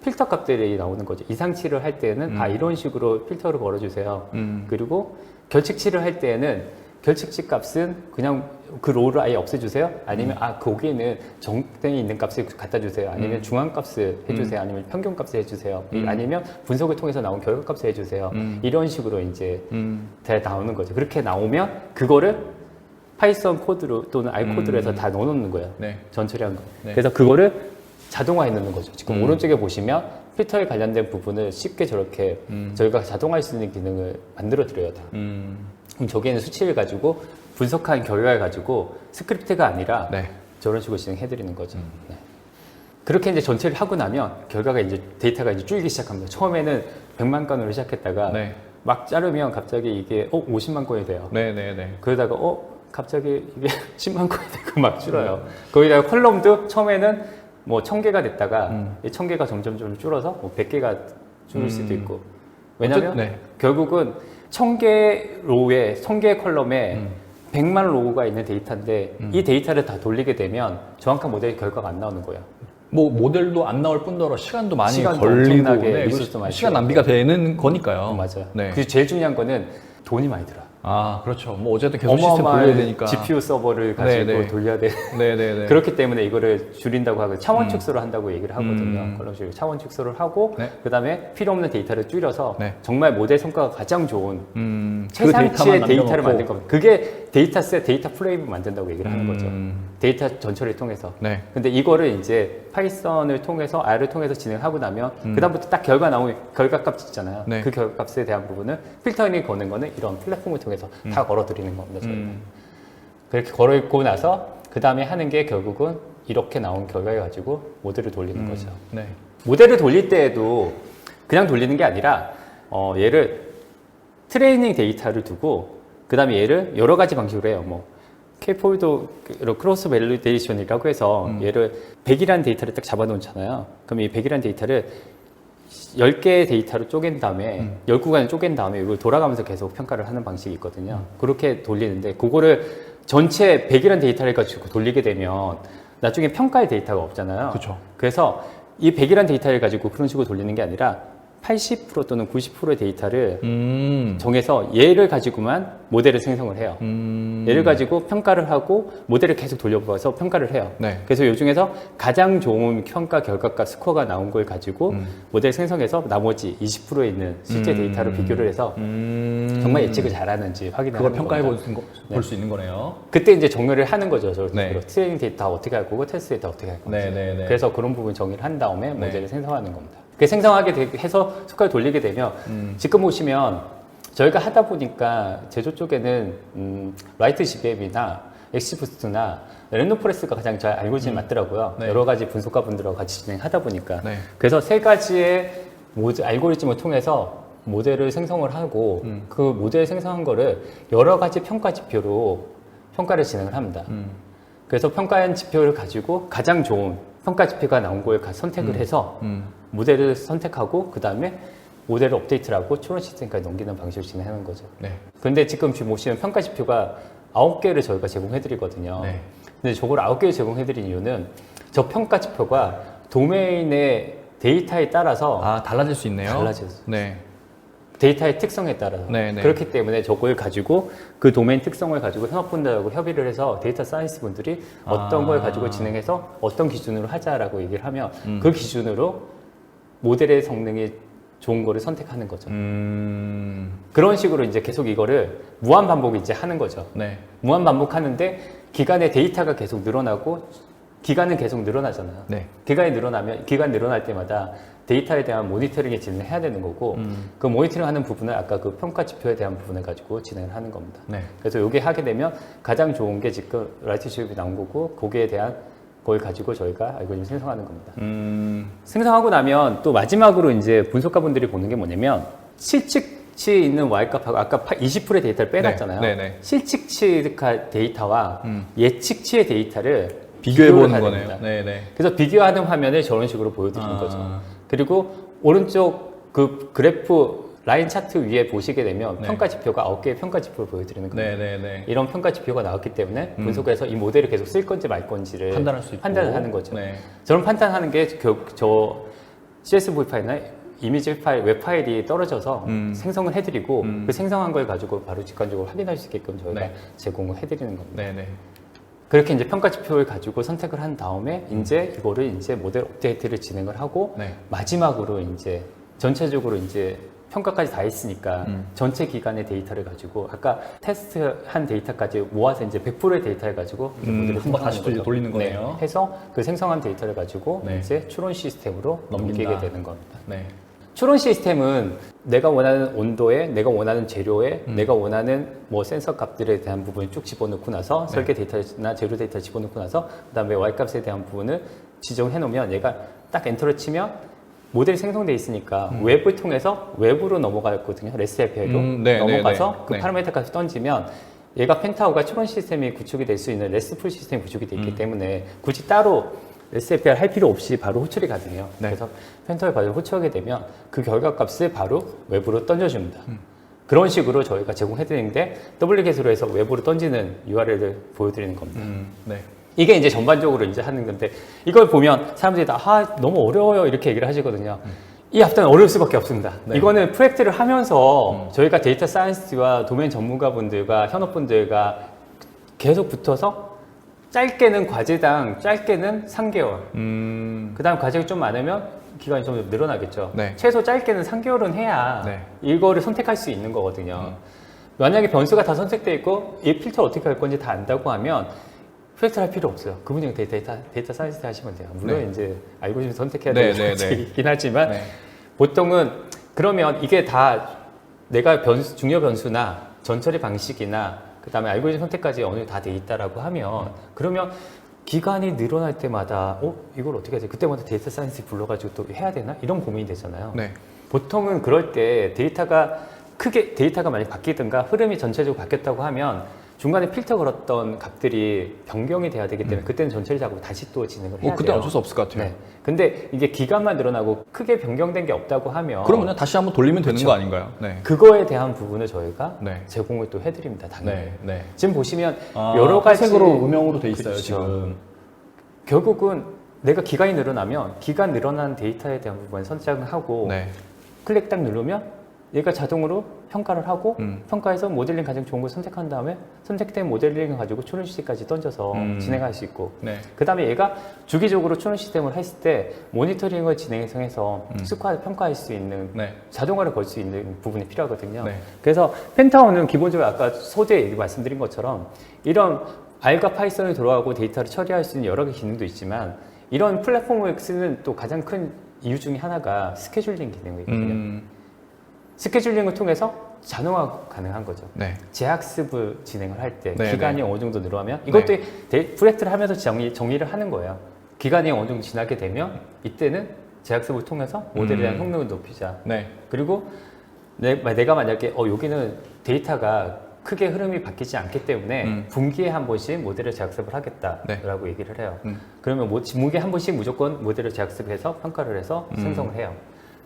필터 값들이 나오는 거죠. 이상치를 할 때는 이런 식으로 필터를 걸어주세요. 그리고 결측치를 할 때에는 결측치 값은 그냥 그 로우를 아예 없애주세요. 아니면 거기에는 정땡이 있는 값을 갖다 주세요. 아니면 중앙 값을 해주세요. 아니면 평균 값을 해주세요. 아니면 분석을 통해서 나온 결과 값을 해주세요. 이런 식으로 이제 다 나오는 거죠. 그렇게 나오면 그거를 파이썬 코드로 또는 R 코드로 해서 다 넣어놓는 거예요. 네. 전처리한 거. 네. 그래서 그거를 자동화해 놓는 거죠. 지금 오른쪽에 보시면 필터에 관련된 부분을 쉽게 저렇게 저희가 자동화할 수 있는 기능을 만들어 드려요. 다. 그럼 저기에는 수치를 가지고 분석한 결과를 가지고 스크립트가 아니라 네. 저런 식으로 진행해 드리는 거죠. 네. 그렇게 이제 전체를 하고 나면 결과가 이제 데이터가 이제 줄기 시작합니다. 처음에는 100만 건으로 시작했다가 네. 막 자르면 갑자기 이게 50만 건이 돼요. 네, 네, 네. 그러다가 갑자기 이게 10만 건이 되고 막 줄어요. 거기다가 컬럼도 처음에는 뭐 1000개가 됐다가 이 1000개가 점점 줄어서 뭐 100개가 줄을 수도 있고. 왜냐면 네. 결국은 1000개 로우에 1000개 컬럼에 100만 로우가 있는 데이터인데 이 데이터를 다 돌리게 되면 정확한 모델 결과가 안 나오는 거예요. 뭐 모델도 안 나올 뿐더러 시간도 많이 시간도 걸리고 엄청나게 네, 리소스도 많이 시간 필요하고. 낭비가 되는 거니까요. 맞아요. 네. 그 제일 중요한 거는 돈이 많이 들어요. 아, 그렇죠. 뭐 어쨌든 계속 시스템 돌려야 어마어마한 되니까. GPU 서버를 가지고 네, 네. 돌려야 돼. 네, 네, 네. 그렇기 때문에 이거를 줄인다고 하고 차원 축소를 한다고 얘기를 하거든요. 컬럼식으로 차원 축소를 하고 네. 그다음에 필요 없는 데이터를 줄여서 네. 정말 모델 성과가 가장 좋은 그 최상치의 데이터만 데이터를 남겨놓고. 만든 겁니다. 그게 데이터셋, 데이터 프레임을 만든다고 얘기를 하는 거죠. 데이터 전처리를 통해서. 네. 근데 이거를 이제 파이썬을 통해서 R을 통해서 진행하고 나면 그다음부터 딱 결과 나오면 결과값 있잖아요. 네. 그 결과값에 대한 부분은 필터링이 거는 거는 이런 플랫폼을 통해서 다 걸어드리는 겁니다. 저희가. 그렇게 걸어있고 나서 그 다음에 하는 게 결국은 이렇게 나온 결과를 가지고 모델을 돌리는 거죠. 네. 모델을 돌릴 때에도 그냥 돌리는 게 아니라 얘를 트레이닝 데이터를 두고 그 다음에 얘를 여러 가지 방식으로 해요. 뭐 K-폴더 크로스 밸리데이션이라고 해서 얘를 100이라는 데이터를 딱 잡아놓잖아요. 그럼 이 100이라는 데이터를 10개의 데이터로 쪼갠 다음에 10구간을 쪼갠 다음에 이걸 돌아가면서 계속 평가를 하는 방식이 있거든요. 그렇게 돌리는데 그거를 전체 100이라는 데이터를 가지고 돌리게 되면 나중에 평가의 데이터가 없잖아요. 그쵸. 그래서 이 100이라는 데이터를 가지고 그런 식으로 돌리는 게 아니라 80% 또는 90%의 데이터를 정해서 얘를 가지고만 모델을 생성을 해요. 얘를 가지고 평가를 하고 모델을 계속 돌려봐서 평가를 해요. 네. 그래서 이 중에서 가장 좋은 평가 결과값 스코어가 나온 걸 가지고 모델 생성해서 나머지 20%에 있는 실제 데이터로 비교를 해서 정말 예측을 잘하는지 확인을 그걸 하는 평가해 겁니다. 볼 수 있는 거네요. 그때 이제 정렬을 하는 거죠. 저렇게 네. 트레이닝 데이터 어떻게 할 거고 테스트 데이터 어떻게 할 건지. 네, 네, 네. 그래서 그런 부분 정리를 한 다음에 네. 모델을 생성하는 겁니다. 그 생성하게 해서 스코어를 돌리게 되면 지금 보시면 저희가 하다 보니까 제조 쪽에는 라이트 GBM이나 엑시부스트나 랜덤포레스트가 가장 잘 알고리즘이 맞더라고요. 네. 여러 가지 분석가 분들하고 같이 진행하다 보니까 네. 그래서 세 가지의 알고리즘을 통해서 모델을 생성을 하고 그 모델 생성한 거를 여러 가지 평가 지표로 평가를 진행을 합니다. 그래서 평가한 지표를 가지고 가장 좋은 평가 지표가 나온 걸 선택을 해서 모델을 선택하고 그 다음에 모델을 업데이트를 하고 초론 시스템까지 넘기는 방식을 진행하는 거죠. 네. 근데 지금 보시면 평가 지표가 9개를 저희가 제공해 드리거든요. 네. 근데 저걸 9개를 제공해 드린 이유는 저 평가 지표가 도메인의 데이터에 따라서 아, 달라질 수 있네요. 달라져요. 네. 데이터의 특성에 따라서 네네. 그렇기 때문에 저걸 가지고 그 도메인 특성을 가지고 현업분들하고 협의를 해서 데이터 사이언스 분들이 어떤 걸 가지고 진행해서 어떤 기준으로 하자라고 얘기를 하면 그 기준으로 모델의 성능이 좋은 거를 선택하는 거죠. 그런 식으로 이제 계속 이거를 무한 반복 이제 하는 거죠. 네. 무한 반복하는데 기간의 데이터가 계속 늘어나고 기간은 계속 늘어나잖아요. 네. 기간이 늘어나면 기간 늘어날 때마다 데이터에 대한 모니터링이 진행해야 되는 거고 그 모니터링하는 부분을 아까 그 평가 지표에 대한 부분을 가지고 진행을 하는 겁니다. 네. 그래서 이게 하게 되면 가장 좋은 게 지금 라이트 쉐입이 나온 거고 거기에 대한 걸 가지고 저희가 알고리즘 생성하는 겁니다. 생성하고 나면 또 마지막으로 이제 분석가분들이 보는 게 뭐냐면 실측치에 있는 Y값하고 아까 20%의 데이터를 빼놨잖아요. 네, 네. 실측치 데이터와 예측치의 데이터를 비교해 보는 비교를 거네요. 됩니다. 네네. 그래서 비교하는 화면을 저런 식으로 보여드리는 거죠. 그리고 오른쪽 그 그래프 라인 차트 위에 보시게 되면 네. 평가 지표가 9개의 평가 지표를 보여드리는 겁니다. 네네네. 이런 평가 지표가 나왔기 때문에 분석해서 이 모델을 계속 쓸 건지 말 건지를 판단할 수 있고. 판단을 하는 거죠. 네. 저런 판단하는 게 저 CSV 파일이나 이미지 파일, 웹 파일이 떨어져서 생성을 해드리고 그 생성한 걸 가지고 바로 직관적으로 확인할 수 있게끔 저희가 네. 제공을 해드리는 겁니다. 네네. 그렇게 이제 평가 지표를 가지고 선택을 한 다음에 이제 이거를 이제 모델 업데이트를 진행을 하고 네. 마지막으로 이제 전체적으로 이제 평가까지 다 했으니까 전체 기간의 데이터를 가지고 아까 테스트한 데이터까지 모아서 이제 100%의 데이터를 가지고 이제 모델을 한번 다시 생성하는 거죠. 돌리는 거네요. 네. 해서 그 생성한 데이터를 가지고 네. 이제 추론 시스템으로 넘기게 넘긴다. 되는 겁니다. 네. 추론 시스템은 내가 원하는 온도에, 내가 원하는 재료에, 내가 원하는 뭐 센서 값들에 대한 부분을 쭉 집어넣고 나서 설계 데이터나 재료 데이터 집어넣고 나서 그다음에 Y값에 대한 부분을 지정해 놓으면 얘가 딱 엔터를 치면 모델이 생성돼 있으니까 웹을 통해서 웹으로 넘어가거든요. REST API로 네, 넘어가서 네, 네. 그 네. 파라미터까지 던지면 얘가 펜타오가 추론 시스템이 구축이 될 수 있는 RESTful 시스템이 구축이 되어 있기 때문에 굳이 따로 REST API 할 필요 없이 바로 호출이 가능해요. 네. 그래서 펜타오를 바로 호출하게 되면 그 결과값을 바로 웹으로 던져줍니다. 그런 식으로 저희가 제공해드리는데 WGET으로 해서 웹으로 던지는 URL을 보여드리는 겁니다. 네. 이게 이제 전반적으로 이제 하는 건데 이걸 보면 사람들이 다 너무 어려워요 이렇게 얘기를 하시거든요. 이 앞단은 어려울 수밖에 없습니다. 네. 이거는 프로젝트를 하면서 저희가 데이터 사이언스와 도메인 전문가분들과 현업분들과 계속 붙어서 짧게는 과제당 짧게는 3개월 그 다음 과제가 좀 많으면 기간이 좀 늘어나겠죠. 네. 최소 짧게는 3개월은 해야 네. 이거를 선택할 수 있는 거거든요. 만약에 변수가 다 선택돼 있고 이 필터 어떻게 할 건지 다 안다고 하면 프로젝트를 할 필요 없어요. 그분이 데이터 사이언스 하시면 돼요. 물론 네. 이제 알고리즘 선택해야 네, 되는 네, 게 네. 있긴 하지만 네. 보통은 그러면 이게 다 내가 중요 변수나 전처리 방식이나 그 다음에 알고리즘 선택까지 어느 정도 다 돼 있다라고 하면 그러면 기간이 늘어날 때마다 이걸 어떻게 하지? 그때마다 데이터 사이언스 불러가지고 또 해야 되나? 이런 고민이 되잖아요. 네. 보통은 그럴 때 데이터가 많이 바뀌든가 흐름이 전체적으로 바뀌었다고 하면 중간에 필터 걸었던 값들이 변경이 돼야 되기 때문에 그때는 전체를 잡고 다시 또 진행을 해야 그때 돼요. 어쩔 수 없을 것 같아요. 네. 근데 이게 기간만 늘어나고 크게 변경된 게 없다고 하면 그러면 다시 한번 돌리면 되는 그쵸. 거 아닌가요? 네. 그거에 대한 부분을 저희가 네. 제공을 또 해드립니다. 당연히. 네. 네. 지금 보시면 여러 가지 색으로 음영으로 돼 있어요, 그쵸. 지금. 결국은 내가 기간이 늘어나면 기간 늘어난 데이터에 대한 부분을 선택을 하고 네. 클릭 딱 누르면 얘가 자동으로 평가를 하고 평가해서 모델링 가장 좋은 걸 선택한 다음에 선택된 모델링을 가지고 추론 시스템까지 던져서 진행할 수 있고 네. 그 다음에 얘가 주기적으로 추론 시스템을 했을 때 모니터링을 진행해서 스코어 평가할 수 있는 네. 자동화를 걸 수 있는 부분이 필요하거든요. 네. 그래서 펜타오는 기본적으로 아까 소재 말씀드린 것처럼 이런 R과 파이썬을 들어가고 데이터를 처리할 수 있는 여러 개 기능도 있지만 이런 플랫폼을 쓰는 또 가장 큰 이유 중에 하나가 스케줄링 기능이거든요. 스케줄링을 통해서 자동화 가능한 거죠. 네. 재학습을 진행을 할 때 네, 기간이 어느 정도 늘어나면 이것도 프로젝트를 하면서 정의를 하는 거예요. 기간이 어느 정도 지나게 되면 이때는 재학습을 통해서 모델에 대한 성능을 높이자. 네. 그리고 내가 만약에 여기는 데이터가 크게 흐름이 바뀌지 않기 때문에 분기에 한 번씩 모델을 재학습을 하겠다라고 얘기를 해요. 그러면 분기에 한 번씩 무조건 모델을 재학습해서 평가를 해서 생성을 해요.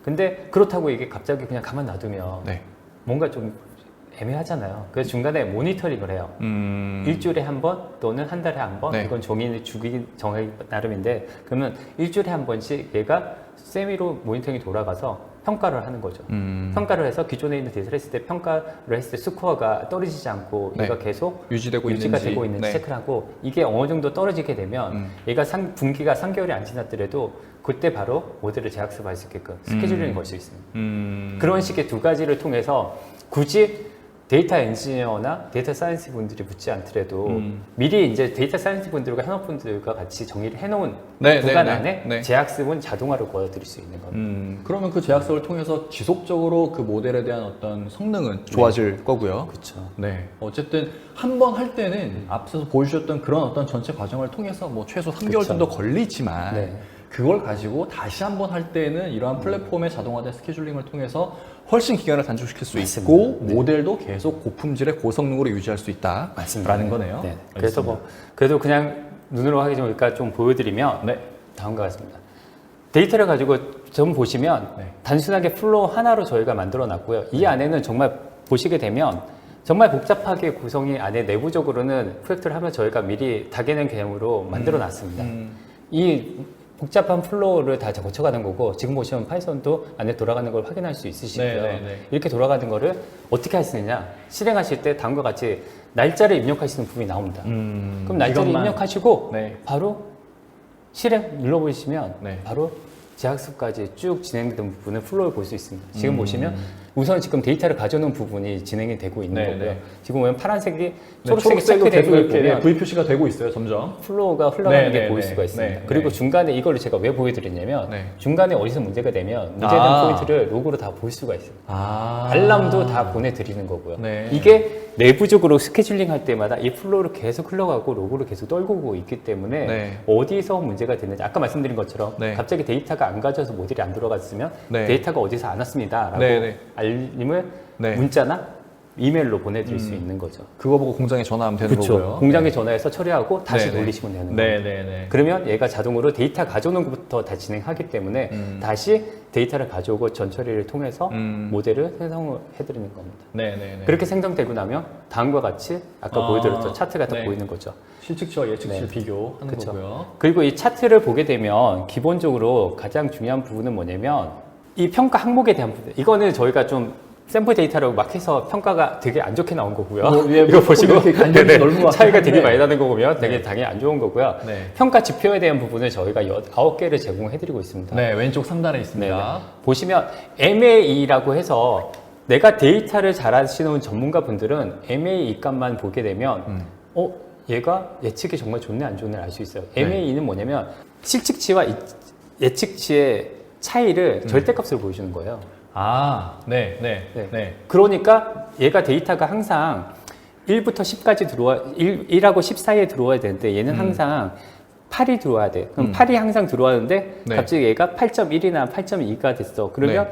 근데 그렇다고 이게 갑자기 그냥 가만 놔두면 네. 뭔가 좀 애매하잖아요. 그래서 중간에 모니터링을 해요. 일주일에 한 번 또는 한 달에 한 번. 네. 이건 주기 정하기 나름인데 그러면 일주일에 한 번씩 얘가 세미로 모니터링이 돌아가서 평가를 하는 거죠. 평가를 해서 기존에 있는 데이터를 했을 때 평가를 했을 때 스코어가 떨어지지 않고 네. 얘가 계속 유지가 되고 있는지 네. 체크를 하고 이게 어느 정도 떨어지게 되면 얘가 분기가 3개월이 안 지났더라도 그때 바로 모델을 재학습할 수 있게끔 스케줄링을 걸 수 있습니다. 그런 식의 두 가지를 통해서 굳이 데이터 엔지니어나 데이터 사이언스 분들이 붙지 않더라도 미리 이제 데이터 사이언스 분들과 현업분들과 같이 정리를 해놓은 네, 구간 네, 안에 네. 재학습은 자동화로 보여드릴 수 있는 겁니다. 그러면 그 재학습을 통해서 지속적으로 그 모델에 대한 어떤 성능은 좋아질 거고요. 그렇죠. 네. 어쨌든 한 번 할 때는 앞서서 보여주셨던 그런 어떤 전체 과정을 통해서 뭐 최소 3개월 그쵸. 정도 걸리지만 네. 그걸 가지고 다시 한 번 할 때는 이러한 플랫폼의 자동화된 스케줄링을 통해서 훨씬 기간을 단축시킬 수 맞습니다. 있고 네. 모델도 계속 고품질의 고성능으로 유지할 수 있다. 맞습니다. 라는 거네요. 네. 그래서 뭐 그래도 그냥 눈으로 하기 좋으니까 좀 보여드리면 네. 다음과 같습니다. 데이터를 가지고 좀 보시면 네. 단순하게 플로우 하나로 저희가 만들어 놨고요. 이 안에는 정말 보시게 되면 정말 복잡하게 구성이 안에 내부적으로는 프로젝트를 하면 저희가 미리 다개념 개념으로 만들어 놨습니다. 이 복잡한 플로우를 다 거쳐가는 거고 지금 보시면 파이썬도 안에 돌아가는 걸 확인할 수 있으시고요. 네, 네, 네. 이렇게 돌아가는 거를 어떻게 하시느냐 실행하실 때 다음과 같이 날짜를 입력하시는 부분이 나옵니다. 그럼 날짜를 이것만. 입력하시고 네. 바로 실행 눌러보시면 네. 바로 재학습까지 쭉 진행된 부분을 플로우를 볼 수 있습니다. 지금 보시면 우선 지금 데이터를 가져오는 부분이 진행이 되고 있는 네, 거고요. 네. 지금 보면 파란색이 네, 초록색이 초록색으로 체크되는 계속 걸 이렇게 보면 V 표시가 되고 있어요, 점점. 플로우가 흘러가는 네, 게 네, 보일 네. 수가 있습니다. 네, 그리고 네. 중간에 이걸 제가 왜 보여드렸냐면 네. 중간에 어디서 문제가 되면 문제된 포인트를 로그로 다 볼 수가 있어요. 알람도 다 보내드리는 거고요. 네. 이게 내부적으로 스케줄링 할 때마다 이 플로우를 계속 흘러가고 로그를 계속 떨구고 있기 때문에 네. 어디서 문제가 됐는지 아까 말씀드린 것처럼 네. 갑자기 데이터가 안 가져서 모델이 안 돌아갔으면 네. 데이터가 어디서 안 왔습니다 라고 네, 네. 알림을 네. 문자나 이메일로 보내드릴 수 있는 거죠. 그거 보고 공장에 전화하면 되는 그렇죠. 거고요. 공장에 전화해서 처리하고 다시 네, 네. 돌리시면 되는 네, 거예요. 네, 네. 그러면 얘가 자동으로 데이터 가져오는 것부터 다 진행하기 때문에 다시 데이터를 가져오고 전처리를 통해서 모델을 생성을 해드리는 겁니다. 네, 네, 네. 그렇게 생성되고 나면 다음과 같이 아까 보여드렸던 차트가 다 네. 보이는 거죠. 실측치와 예측치를 네. 비교하는 그쵸. 거고요. 그리고 이 차트를 보게 되면 기본적으로 가장 중요한 부분은 뭐냐면 이 평가 항목에 대한 부분. 이거는 저희가 좀 샘플 데이터라고 막 해서 평가가 되게 안 좋게 나온 거고요. 이거 보시고 이렇게 간격이 네네. 넓은 것 차이가 같긴 되게 한데. 많이 나는 거 보면 되게 당연히 안 좋은 거고요. 네. 평가 지표에 대한 부분을 저희가 9개를 제공해드리고 있습니다. 네, 왼쪽 상단에 네, 있습니다. 네. 보시면 MAE라고 해서 내가 데이터를 잘 아시는 전문가 분들은 MAE 값만 보게 되면 얘가 예측이 정말 좋네 안 좋네 알 수 있어요. 네. MAE는 뭐냐면 실측치와 예측치의 차이를 절대값으로 보여주는 거예요. 아, 네, 네, 네. 네. 그러니까 얘가 데이터가 항상 1부터 10까지 1하고 10 사이에 들어와야 되는데 얘는 항상 8이 들어와야 돼. 그럼 8이 항상 들어왔는데 네. 갑자기 얘가 8.1이나 8.2가 됐어. 그러면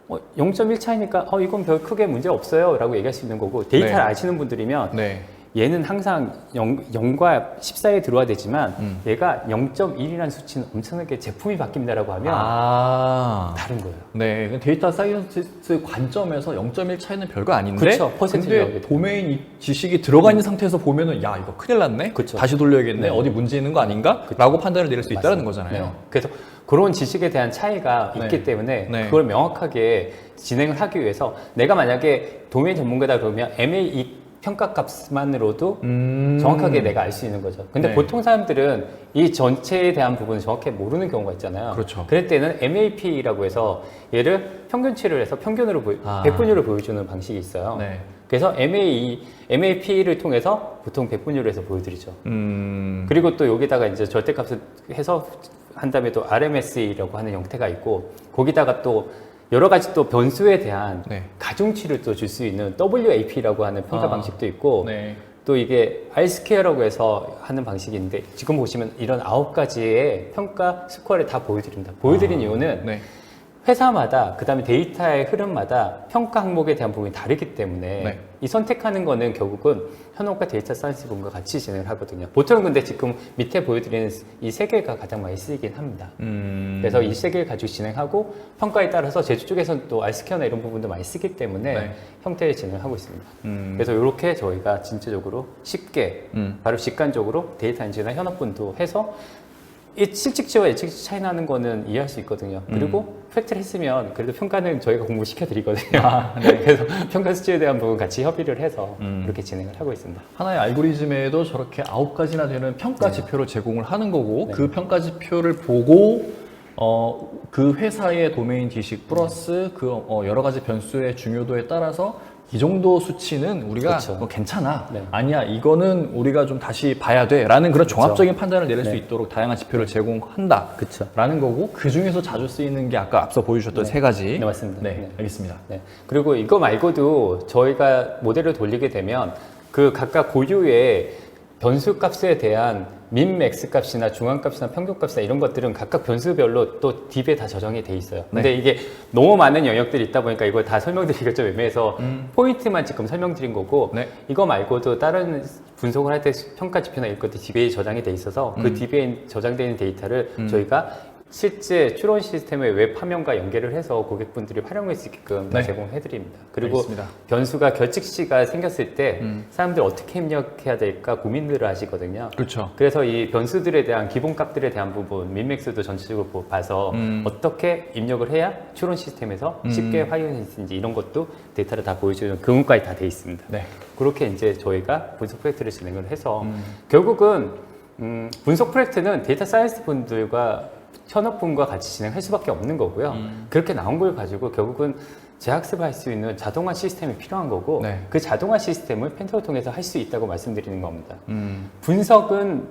0.1 차이니까 이건 별 크게 문제 없어요 라고 얘기할 수 있는 거고 데이터를 네. 아시는 분들이면 네. 얘는 항상 0과 10 사이에 들어와야 되지만 얘가 0.1이라는 수치는 엄청나게 제품이 바뀝니다라고 하면 다른 거예요. 네, 데이터 사이언티스트 관점에서 0.1 차이는 별거 아닌데 그쵸, 퍼센트로 나오게 근데 돼요. 도메인 지식이 들어가 있는 상태에서 보면은 야 이거 큰일 났네 그쵸. 다시 돌려야겠네 네. 어디 문제 있는 거 아닌가? 라고 판단을 내릴 수 있다는 거잖아요. 네. 그래서 그런 지식에 대한 차이가 네. 있기 때문에 네. 그걸 명확하게 진행을 하기 위해서 내가 만약에 도메인 전문가다 그러면 MAE 평가값만으로도 정확하게 내가 알 수 있는 거죠. 근데 네. 보통 사람들은 이 전체에 대한 부분을 정확히 모르는 경우가 있잖아요. 그렇죠. 그럴 때는 MAP라고 해서 얘를 평균치를 해서 평균으로 백분율을 보여주는 방식이 있어요. 네. 그래서 MAP를 통해서 보통 백분율을 해서 보여드리죠. 음, 그리고 또 여기다가 이제 절대값을 해서 한 다음에 또 RMS라고 하는 형태가 있고 거기다가 또 여러 가지 또 변수에 대한 네. 가중치를 또 줄 수 있는 WAP라고 하는 평가 방식도 있고 네. 또 이게 R스퀘어라고 해서 하는 방식인데 지금 보시면 이런 9가지의 평가 스코어를 다 보여드립니다. 보여드린 이유는 네. 회사마다 그다음에 데이터의 흐름마다 평가 항목에 대한 부분이 다르기 때문에 네. 이 선택하는 거는 결국은 현업과 데이터 사이언스 분과 같이 진행을 하거든요. 보통은 근데 지금 밑에 보여드리는 이 세 개가 가장 많이 쓰이긴 합니다. 그래서 이 세 개를 가지고 진행하고 평가에 따라서 제조 쪽에서는 또 R스퀘어나 이런 부분도 많이 쓰기 때문에 네. 형태를 진행을 하고 있습니다. 그래서 이렇게 저희가 진짜적으로 쉽게 바로 직관적으로 데이터 엔지니어나 현업분도 해서 이 실직지와 예측지 차이 나는 거는 이해할 수 있거든요. 그리고 팩트를 했으면 그래도 평가는 저희가 공부시켜 드리거든요. 그래서 평가 수치에 대한 부분 같이 협의를 해서 이렇게 진행을 하고 있습니다. 하나의 알고리즘에도 저렇게 9가지나 되는 평가 지표를 제공을 하는 거고 네. 그 평가 지표를 보고 그 회사의 도메인 지식 플러스 그 여러 가지 변수의 중요도에 따라서 이 정도 수치는 우리가 그렇죠. 뭐 괜찮아. 네. 아니야. 이거는 우리가 좀 다시 봐야 돼. 라는 그런 종합적인 판단을 내릴 수 네. 있도록 다양한 지표를 제공한다. 그쵸. 라는 거고 그 중에서 자주 쓰이는 게 아까 앞서 보여주셨던 세 가지. 네, 맞습니다. 네, 네. 알겠습니다. 네. 그리고 이거 말고도 저희가 모델을 돌리게 되면 그 각각 고유의 변수 값에 대한 민 맥스 값이나 중앙 값이나 평균 값이나 이런 것들은 각각 변수별로 또 딥에 다 저장이 돼 있어요. 근데 이게 너무 많은 영역들이 있다 보니까 이걸 다 설명드리기가 좀 애매해서 포인트만 지금 설명드린 거고 네. 이거 말고도 다른 분석을 할 때 평가 지표나 이런 것들이 딥에 저장이 돼 있어서 그 딥에 저장되어 있는 데이터를 저희가 실제 추론 시스템의 웹 화면과 연결을 해서 고객분들이 활용할 수 있게끔 네. 제공해 드립니다. 그리고 알겠습니다. 변수가 결직시가 생겼을 때 사람들이 어떻게 입력해야 될까 고민들을 하시거든요. 그렇죠. 그래서 이 변수들에 대한 기본 값들에 대한 부분, 민맥스도 전체적으로 봐서 어떻게 입력을 해야 추론 시스템에서 쉽게 활용할 수 있는지 이런 것도 데이터를 다 보여주는 그것까지 다 돼 있습니다. 네. 그렇게 이제 저희가 분석 프로젝트를 진행을 해서 결국은 분석 프로젝트는 데이터 사이언스 분들과 현업분과 같이 진행할 수밖에 없는 거고요. 그렇게 나온 걸 가지고 결국은 재학습을 할 수 있는 자동화 시스템이 필요한 거고 네. 그 자동화 시스템을 펜타를 통해서 할 수 있다고 말씀드리는 겁니다. 분석은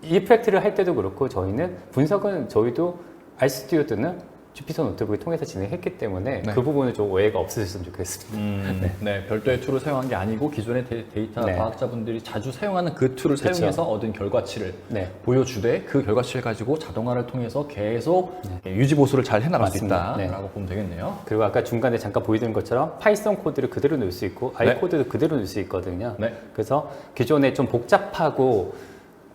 이 프로젝트를 할 때도 그렇고 저희는 분석은 저희도 RStudi오는 주피터 노트북을 통해서 진행했기 때문에 네. 그 부분은 좀 오해가 없으셨으면 좋겠습니다. 네, 별도의 툴을 사용한 게 아니고 기존의 데이터 네. 과학자분들이 자주 사용하는 그 툴을 그쵸. 사용해서 얻은 결과치를 네. 보여주되 그 결과치를 가지고 자동화를 통해서 계속 유지 보수를 잘 해나갈 수 맞습니다. 있다라고 네. 보면 되겠네요. 그리고 아까 중간에 잠깐 보여드린 것처럼 파이썬 코드를 그대로 넣을 수 있고 R 네. 코드도 그대로 넣을 수 있거든요. 네. 그래서 기존에 좀 복잡하고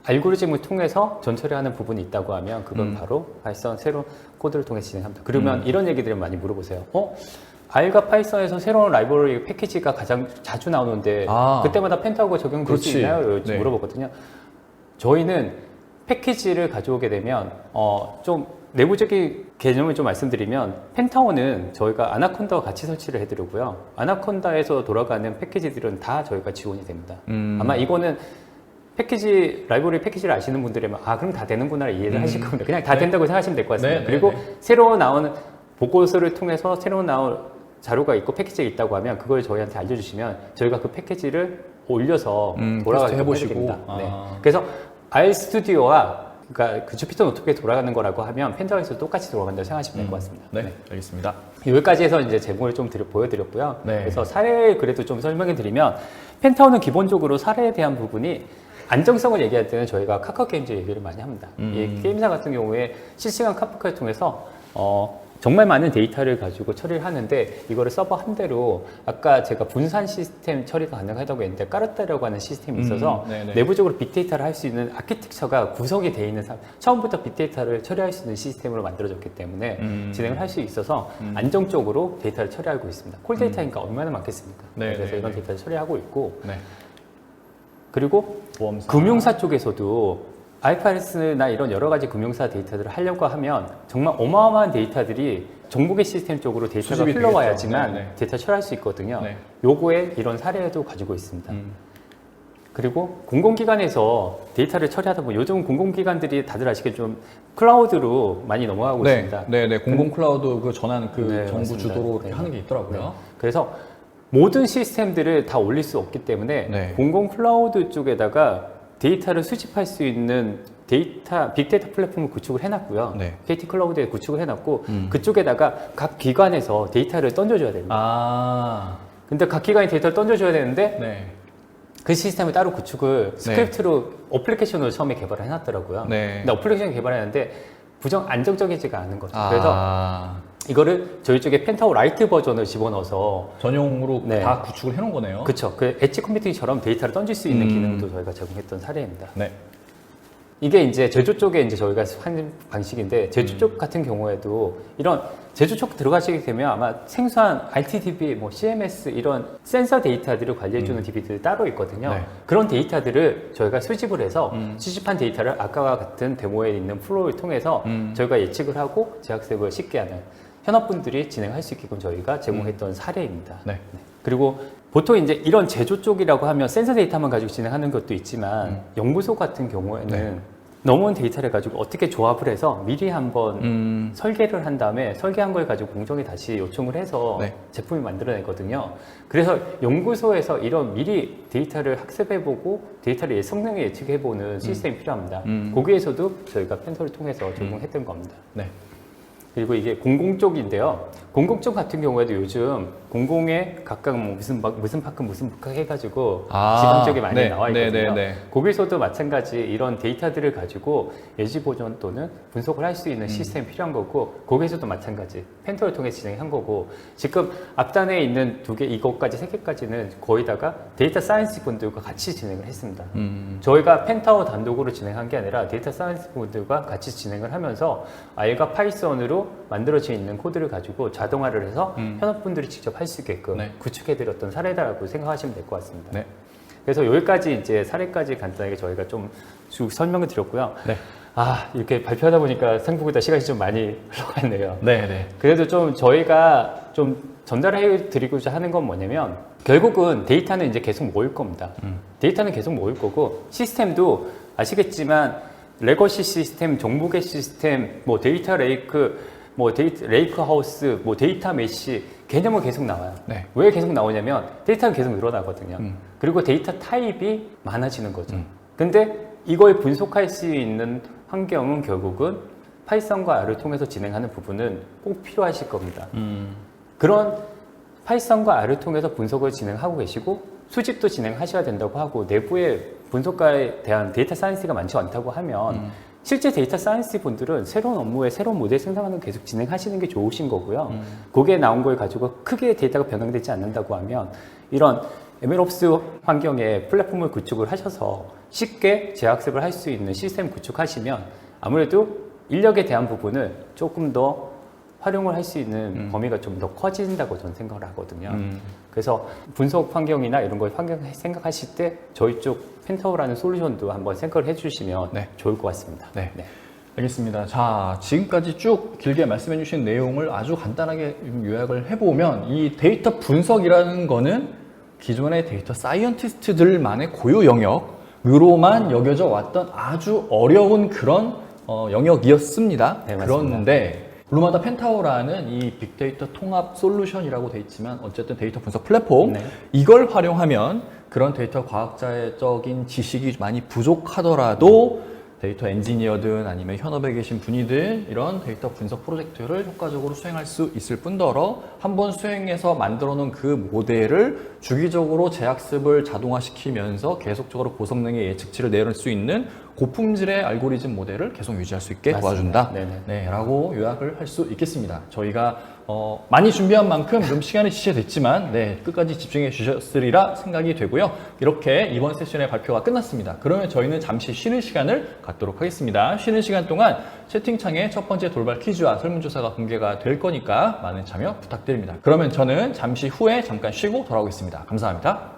알고리즘을 통해서 전처리하는 부분이 있다고 하면 그건 바로 파이썬 새로운 코드를 통해 진행합니다. 그러면 이런 얘기들을 많이 물어보세요. R과 파이썬에서 새로운 라이브러리 패키지가 가장 자주 나오는데 그때마다 펜타고가 적용될 수 그렇지. 있나요? 이렇게 네. 물어보거든요. 저희는 패키지를 가져오게 되면 좀 내부적인 개념을 좀 말씀드리면 펜타원은 저희가 아나콘다와 같이 설치를 해드리고요. 아나콘다에서 돌아가는 패키지들은 다 저희가 지원이 됩니다. 아마 이거는 패키지 라이브러리 패키지를 아시는 분들이면 그럼 다 되는구나 이해를 하실 겁니다. 그냥 다 네. 된다고 생각하시면 될 것 같습니다. 네, 그리고 네, 네. 새로 나오는 보고서를 통해서 새로 나온 자료가 있고 패키지가 있다고 하면 그걸 저희한테 알려주시면 저희가 그 패키지를 올려서 돌아가게 해보시고. 해드립니다. 네. 그래서 RStudi오와 그러니까 그 주피터 노트북에 돌아가는 거라고 하면 펜타원에서 똑같이 돌아간다고 생각하시면 될 것 같습니다. 네, 알겠습니다. 여기까지 해서 이제 제목을 좀 보여드렸고요. 네. 그래서 사례를 그래도 좀 설명해 드리면 펜타원은 기본적으로 사례에 대한 부분이 안정성을 얘기할 때는 저희가 카카오 게임즈 얘기를 많이 합니다. 이 게임사 같은 경우에 실시간 카프카를 통해서 정말 많은 데이터를 가지고 처리를 하는데 이거를 서버 한 대로 아까 제가 분산 시스템 처리가 가능하다고 했는데 까르타라고 하는 시스템이 있어서 네네. 내부적으로 빅데이터를 할 수 있는 아키텍처가 구성이 되어 있는 처음부터 빅데이터를 처리할 수 있는 시스템으로 만들어졌기 때문에 진행을 할 수 있어서 안정적으로 데이터를 처리하고 있습니다. 콜 데이터니까 얼마나 많겠습니까? 네, 그래서 네, 이런 네. 데이터를 처리하고 있고 네. 그리고 보험사. 금융사 쪽에서도 IFRS나 이런 여러 가지 금융사 데이터들을 하려고 하면 정말 어마어마한 데이터들이 정보계 시스템 쪽으로 데이터가 수집이 흘러와야지만 되겠죠. 네, 네. 데이터 처리할 수 있거든요. 네. 요거에 이런 사례도 가지고 있습니다. 그리고 공공기관에서 데이터를 처리하다 보면 요즘 공공기관들이 다들 아시겠지만 좀 클라우드로 많이 넘어가고 네, 있습니다. 네. 공공 클라우드 그 전환 네, 정부 맞습니다. 주도로 이렇게 네. 하는 게 있더라고요. 그래서 모든 시스템들을 다 올릴 수 없기 때문에 네. 공공 클라우드 쪽에다가 데이터를 수집할 수 있는 빅데이터 플랫폼을 구축을 해놨고요. 네. KT 클라우드에 구축을 해놨고 그쪽에다가 각 기관에서 데이터를 던져줘야 됩니다. 근데 각 기관이 데이터를 던져줘야 되는데 네. 그 시스템을 따로 구축을 스크립트로 어플리케이션으로 처음에 개발을 해놨더라고요. 네. 근데 어플리케이션 개발했는데 부정 안정적이지가 않은 거죠. 그래서 이거를 저희 쪽에 펜타워 라이트 버전을 집어넣어서 전용으로 네. 다 구축을 해놓은 거네요. 그렇죠. 그 엣지 컴퓨팅처럼 데이터를 던질 수 있는 기능도 저희가 제공했던 사례입니다. 네. 이게 이제 제조 쪽에 이제 저희가 하는 방식인데 제조 쪽 같은 경우에도 이런 제조 쪽 들어가시게 되면 아마 생소한 RTDB, 뭐 CMS 이런 센서 데이터들을 관리해주는 DB들이 따로 있거든요. 네. 그런 데이터들을 저희가 수집을 해서 수집한 데이터를 아까와 같은 데모에 있는 플로우를 통해서 저희가 예측을 하고 재학습을 쉽게 하는 현업분들이 진행할 수 있게끔 저희가 제공했던 사례입니다. 네. 그리고 보통 이제 이런 제조 쪽이라고 하면 센서 데이터만 가지고 진행하는 것도 있지만 연구소 같은 경우에는 네. 넘어온 데이터를 가지고 어떻게 조합을 해서 미리 한번 설계를 한 다음에 설계한 걸 가지고 공정에 다시 요청을 해서 네. 제품을 만들어내거든요. 그래서 연구소에서 이런 미리 데이터를 학습해보고 데이터를 성능을 예측해보는 시스템이 필요합니다. 거기에서도 저희가 펜서를 통해서 제공했던 겁니다. 네. 그리고 이게 공공 쪽인데요. 공공 쪽 같은 경우에도 요즘 공공에 각각 뭐 무슨 파크 무슨 파크 해가지고 지방 쪽에 많이 네, 나와 있거든요. 네, 네, 네. 거기서도 마찬가지 이런 데이터들을 가지고 예지 보존 또는 분석을 할 수 있는 시스템이 필요한 거고 거기서도 마찬가지 펜터를 통해 진행한 거고 지금 앞단에 있는 두 개 이것까지 세 개까지는 거의다가 데이터 사이언스 분들과 같이 진행을 했습니다. 저희가 펜타워 단독으로 진행한 게 아니라 데이터 사이언스 분들과 같이 진행을 하면서 R과 파이썬으로 만들어져 있는 코드를 가지고 자동화를 해서 현업분들이 직접 할 수 있게끔 네. 구축해드렸던 사례다라고 생각하시면 될 것 같습니다. 네. 그래서 여기까지 이제 사례까지 간단하게 저희가 좀 쭉 설명을 드렸고요. 네. 아, 이렇게 발표하다 보니까 생각보다 시간이 좀 많이 흘러갔네요. 네. 네. 그래도 좀 저희가 좀 전달해 드리고자 하는 건 뭐냐면 결국은 데이터는 이제 계속 모일 겁니다. 데이터는 계속 모일 거고 시스템도 아시겠지만 레거시 시스템, 정보계 시스템, 뭐 데이터 레이크, 뭐 데이터 레이크 하우스, 뭐 데이터 메시 개념은 계속 나와요. 네. 왜 계속 나오냐면 데이터는 계속 늘어나거든요. 그리고 데이터 타입이 많아지는 거죠. 근데 이걸 분석할 수 있는 환경은 결국은 파이썬과 R을 통해서 진행하는 부분은 꼭 필요하실 겁니다. 그런 파이썬과 R을 통해서 분석을 진행하고 계시고 수집도 진행하셔야 된다고 하고 내부에 분석가에 대한 데이터 사이언스가 많지 않다고 하면 실제 데이터 사이언스 분들은 새로운 업무에 새로운 모델 생산하는 거 계속 진행하시는 게 좋으신 거고요. 거기에 나온 걸 가지고 크게 데이터가 변경되지 않는다고 하면 이런 MLOps 환경에 플랫폼을 구축을 하셔서 쉽게 재학습을 할 수 있는 시스템 구축하시면 아무래도 인력에 대한 부분을 조금 더 활용을 할 수 있는 범위가 좀 더 커진다고 저는 생각을 하거든요. 그래서 분석 환경이나 이런 걸 생각하실 때 저희 쪽 펜타워라는 솔루션도 한번 생각을 해주시면 네. 좋을 것 같습니다. 네. 알겠습니다. 자, 지금까지 쭉 길게 말씀해 주신 내용을 아주 간단하게 요약을 해보면 이 데이터 분석이라는 거는 기존의 데이터 사이언티스트들만의 고유 영역으로만 여겨져 왔던 아주 어려운 그런 영역이었습니다. 네, 맞습니다. 그런데 루마다 펜타워라는 이 빅데이터 통합 솔루션이라고 돼 있지만 어쨌든 데이터 분석 플랫폼 네. 이걸 활용하면 그런 데이터 과학자적인 지식이 많이 부족하더라도 데이터 엔지니어든 아니면 현업에 계신 분이든 이런 데이터 분석 프로젝트를 효과적으로 수행할 수 있을 뿐더러 한번 수행해서 만들어 놓은 그 모델을 주기적으로 재학습을 자동화시키면서 계속적으로 고성능의 예측치를 내놓을 수 있는 고품질의 알고리즘 모델을 계속 유지할 수 있게 맞습니다. 도와준다. 네네. 네, 라고 요약을 할 수 있겠습니다. 저희가 많이 준비한 만큼 좀 시간이 지체됐지만 네, 끝까지 집중해 주셨으리라 생각이 되고요. 이렇게 이번 세션의 발표가 끝났습니다. 그러면 저희는 잠시 쉬는 시간을 갖도록 하겠습니다. 쉬는 시간 동안 채팅창에 첫 번째 돌발 퀴즈와 설문조사가 공개가 될 거니까 많은 참여 부탁드립니다. 그러면 저는 잠시 후에 잠깐 쉬고 돌아오겠습니다. 감사합니다.